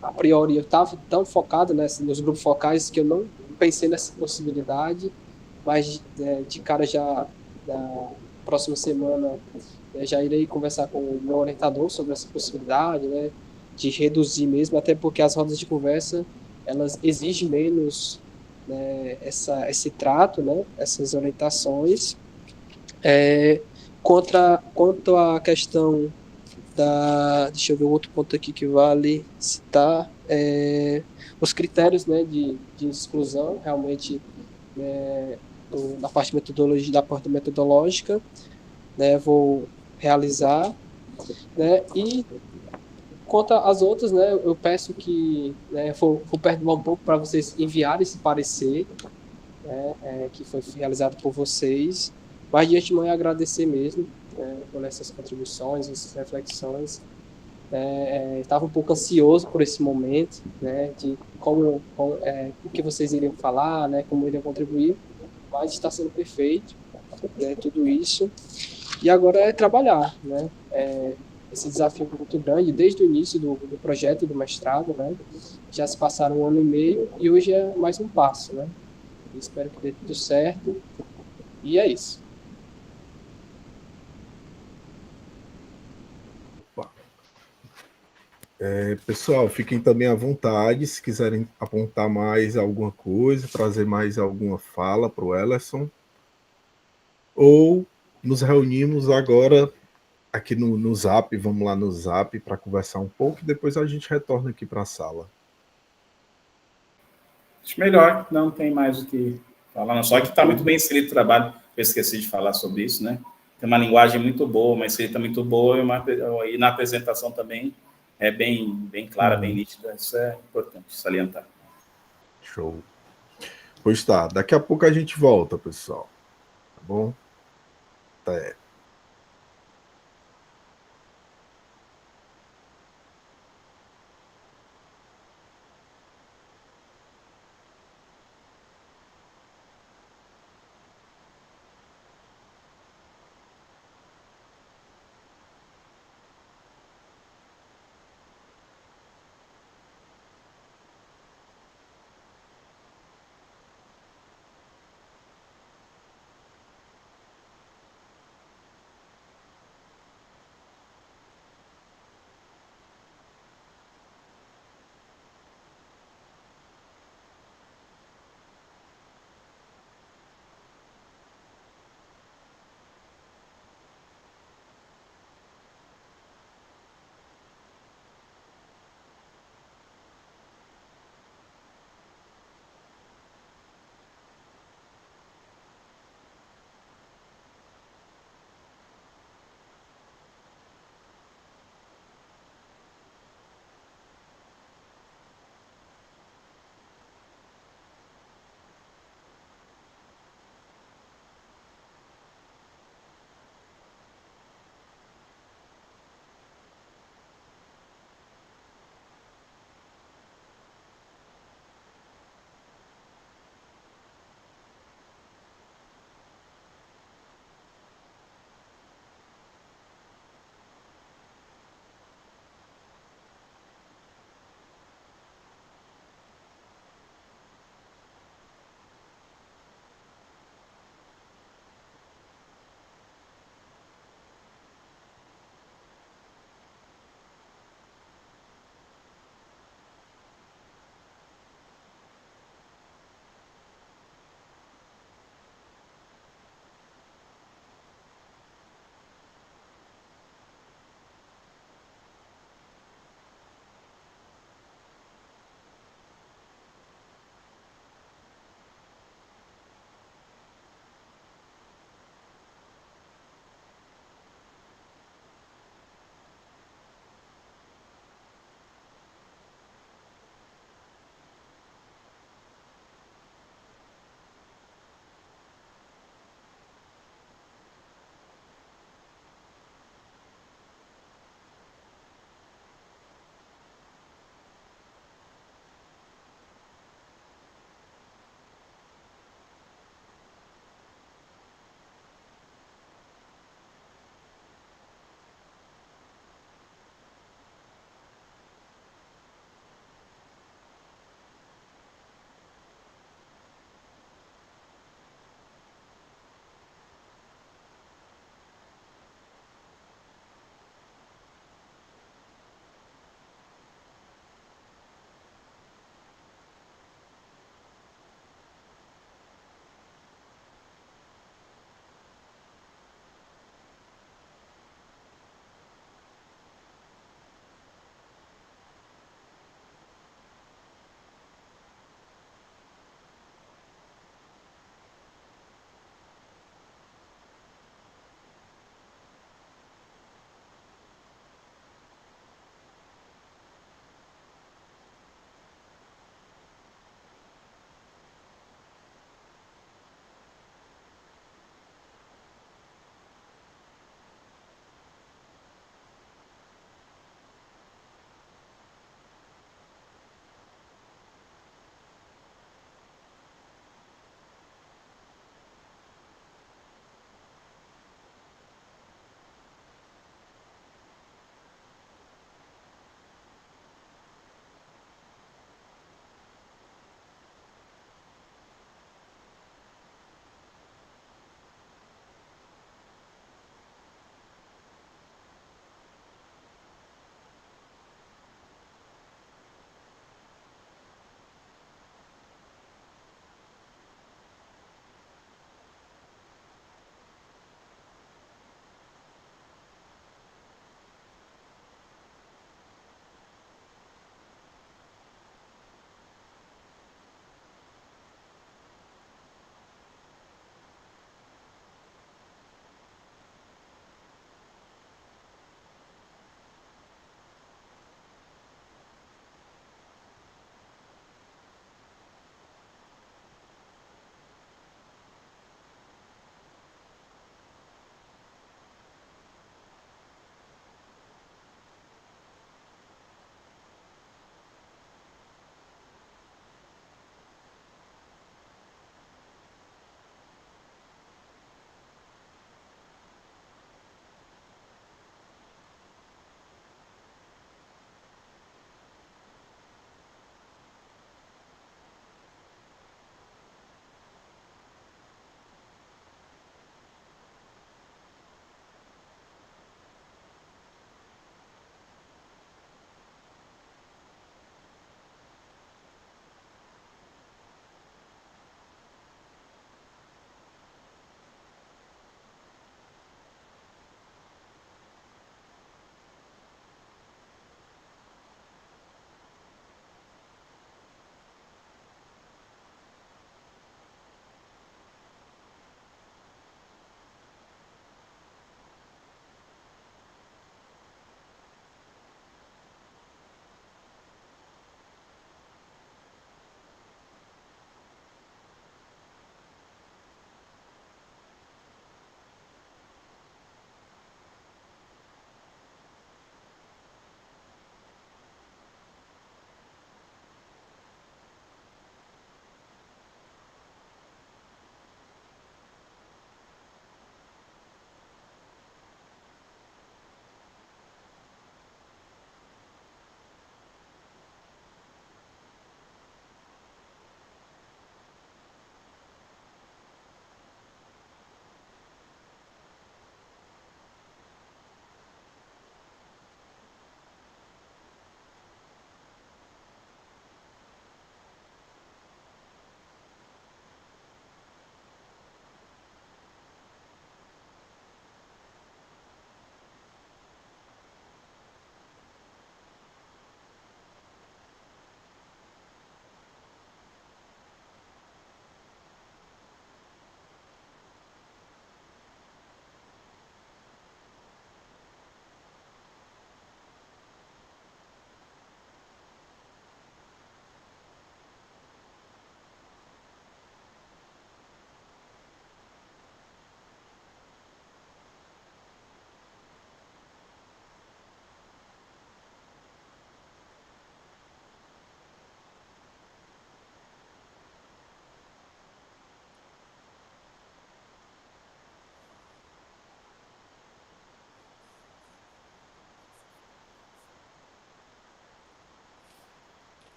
a priori eu estava tão focado, né, nos grupos focais que eu pensei nessa possibilidade, mas de cara já na próxima semana já irei conversar com o meu orientador sobre essa possibilidade, né, de reduzir mesmo, até porque as rodas de conversa elas exigem menos, né, esse trato, né, essas orientações. Quanto à questão deixa eu ver outro ponto aqui que vale citar, os critérios, né, de exclusão, realmente, na parte metodologia, da parte metodológica, né, vou realizar, né, e quanto às outras, né, eu peço que, né, vou perdoar um pouco para vocês enviarem esse parecer, né, que foi realizado por vocês, mas de antemão agradecer mesmo, por essas contribuições, essas reflexões. Estava um pouco ansioso por esse momento, né, de o que vocês iriam falar, né, como iriam contribuir, mas está sendo perfeito, né, tudo isso. E agora é trabalhar, né, esse desafio muito grande, desde o início do projeto do mestrado, né, já se passaram 1 ano e meio e hoje é mais um passo, né. Espero que dê tudo certo. E é isso. Pessoal, fiquem também à vontade, se quiserem apontar mais alguma coisa, trazer mais alguma fala para o Ellerson, ou nos reunimos agora aqui no Zap, vamos lá no Zap para conversar um pouco e depois a gente retorna aqui para a sala. Acho melhor, não tem mais o que falar, não. Só que está muito bem inserido o trabalho, eu esqueci de falar sobre isso, né? Tem uma linguagem muito boa, uma escrita muito boa e na apresentação também é bem clara, bem nítida. Isso é importante salientar. Show. Pois tá, daqui a pouco a gente volta, pessoal. Tá bom? Até.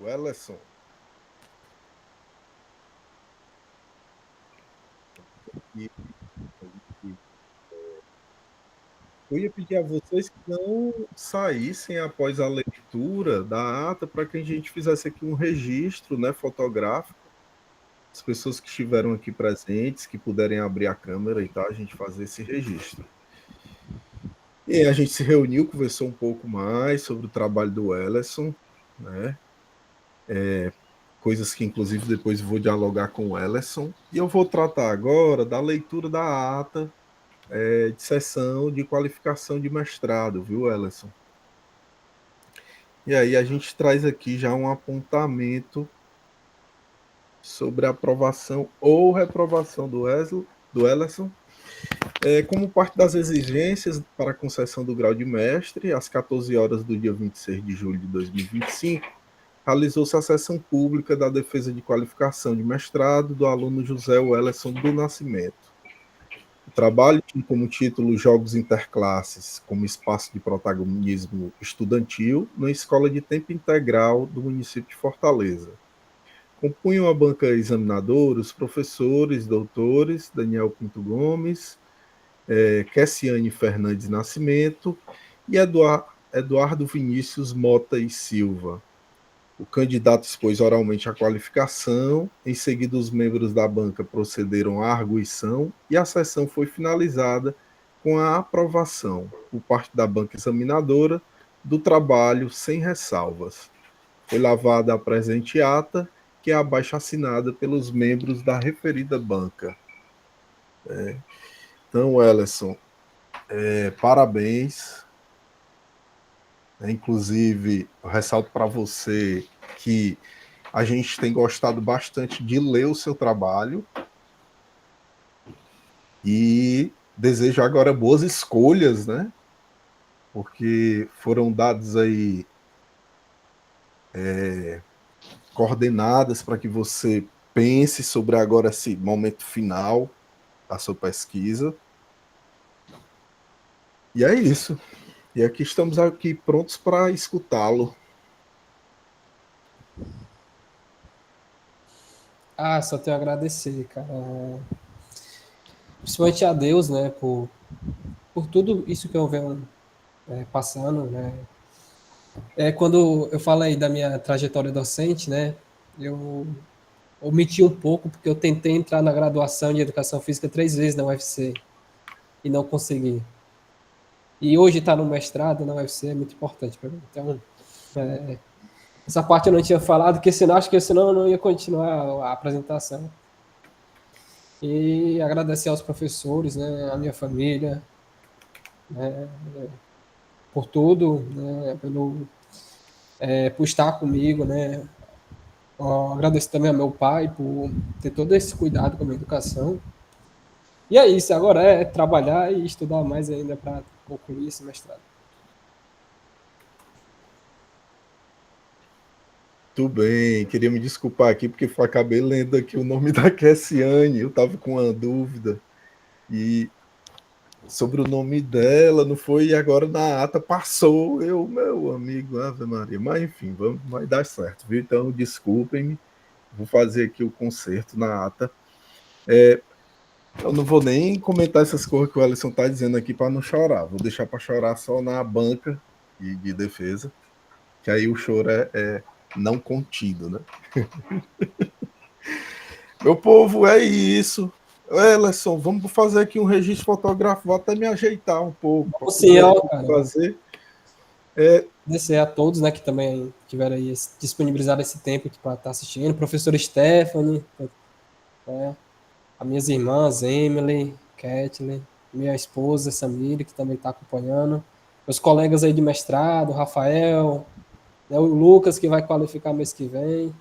Welleson. Eu ia pedir a vocês que não saíssem após a leitura da ata para que a gente fizesse aqui um registro, né, fotográfico. As pessoas que estiveram aqui presentes, que puderem abrir a câmera e tal, a gente fazer esse registro. E a gente se reuniu, conversou um pouco mais sobre o trabalho do Welleson, né? Coisas que, inclusive, depois vou dialogar com o Welleson. E eu vou tratar agora da leitura da ata de sessão de qualificação de mestrado, viu, Welleson? E aí a gente traz aqui já um apontamento sobre a aprovação ou reprovação do Welleson, como parte das exigências para a concessão do grau de mestre, às 14 horas do dia 26 de julho de 2025, realizou-se a sessão pública da defesa de qualificação de mestrado do aluno José Welleson do Nascimento. O trabalho tinha como título Jogos Interclasses, como espaço de protagonismo estudantil, na escola de tempo integral do município de Fortaleza. Compunham a banca examinadora os professores, doutores, Daniel Pinto Gomes, Kessiane Fernandes Nascimento e Eduardo Vinícius Mota e Silva. O candidato expôs oralmente a qualificação, em seguida os membros da banca procederam à arguição e a sessão foi finalizada com a aprovação, por parte da banca examinadora, do trabalho sem ressalvas. Foi lavada a presente ata, que é abaixo assinada pelos membros da referida banca. Então, Welleson, parabéns. Inclusive, eu ressalto para você que a gente tem gostado bastante de ler o seu trabalho e desejo agora boas escolhas, né? Porque foram dados aí coordenadas para que você pense sobre agora esse momento final da sua pesquisa. E é isso. E aqui estamos aqui prontos para escutá-lo. Só tenho a agradecer, cara. Principalmente a Deus, né, por tudo isso que eu venho passando, né. Quando eu falei da minha trajetória docente, né, eu omiti um pouco, porque eu tentei entrar na graduação de Educação Física 3 vezes na UFC e não consegui. E hoje estar no mestrado na UFC é muito importante para mim. Então, essa parte eu não tinha falado, porque acho que senão eu não ia continuar a apresentação. E agradecer aos professores, né, à minha família, né, por tudo, né, por estar comigo, né. Agradecer também ao meu pai por ter todo esse cuidado com a minha educação. E é isso, agora é trabalhar e estudar mais ainda para concluir esse mestrado. Tudo bem, queria me desculpar aqui porque eu acabei lendo aqui o nome da Kessiane, eu estava com uma dúvida e sobre o nome dela, não foi, e agora na ata passou, meu amigo, Ave Maria, mas enfim, vai dar certo, viu? Então desculpem-me, vou fazer aqui o conserto na ata. Eu não vou nem comentar essas coisas que o Alisson está dizendo aqui para não chorar, vou deixar para chorar só na banca de defesa, que aí o choro é não contido, né? Meu povo, é isso. Ellison, vamos fazer aqui um registro fotográfico, vou até me ajeitar um pouco. Sim, cara. Fazer. Agradecer a todos, né, que também tiveram aí disponibilizado esse tempo para estar assistindo. Professor Stephanie, as minhas irmãs, Emily, Kathleen, minha esposa, Samira, que também está acompanhando. Meus colegas aí de mestrado, Rafael, né, o Lucas, que vai qualificar mês que vem.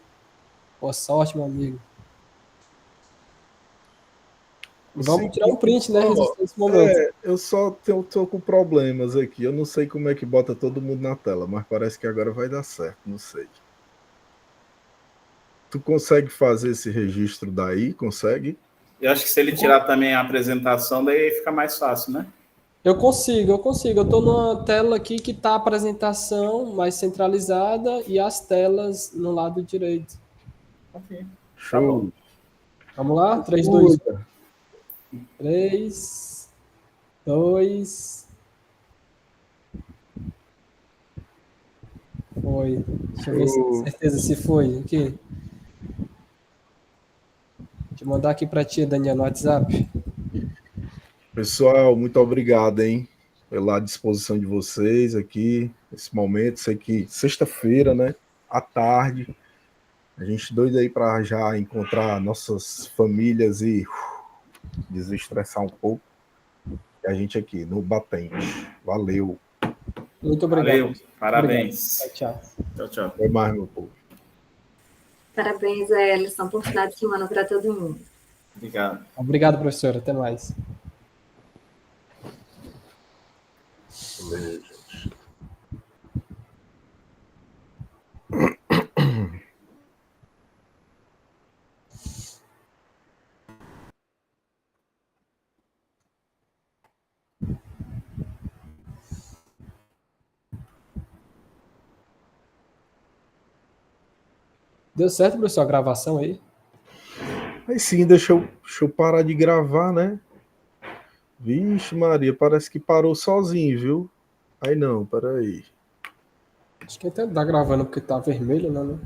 Boa sorte, meu amigo. Vamos tirar um print, né? Nesse momento. Eu só tô com problemas aqui. Eu não sei como é que bota todo mundo na tela, mas parece que agora vai dar certo. Não sei. Tu consegue fazer esse registro daí? Consegue? Eu acho que se ele tirar também a apresentação, daí fica mais fácil, né? Eu consigo. Eu estou numa tela aqui que está a apresentação mais centralizada e as telas no lado direito. Ok. Tá Show. bom. Vamos lá? 3, 2, 3, 2. Foi. Deixa eu ver se tem certeza se foi. Aqui. Deixa eu mandar aqui para ti, Daniel, no WhatsApp. Pessoal, muito obrigado, hein, pela disposição de vocês aqui, nesse momento. Sei que sexta-feira, né, à tarde, a gente doido aí para já encontrar nossas famílias e desestressar um pouco. E a gente aqui no Batente. Valeu. Muito obrigado. Valeu, parabéns. Obrigado. Tchau. Tchau, tchau. Até mais, meu povo. Parabéns, Ellison, por final de semana para todo mundo. Obrigado. Obrigado, professor. Até mais. Valeu, gente. Deu certo, professor, a gravação aí? Aí sim, deixa eu parar de gravar, né? Vixe, Maria, parece que parou sozinho, viu? Aí não, peraí. Acho que até tá gravando porque tá vermelho, né?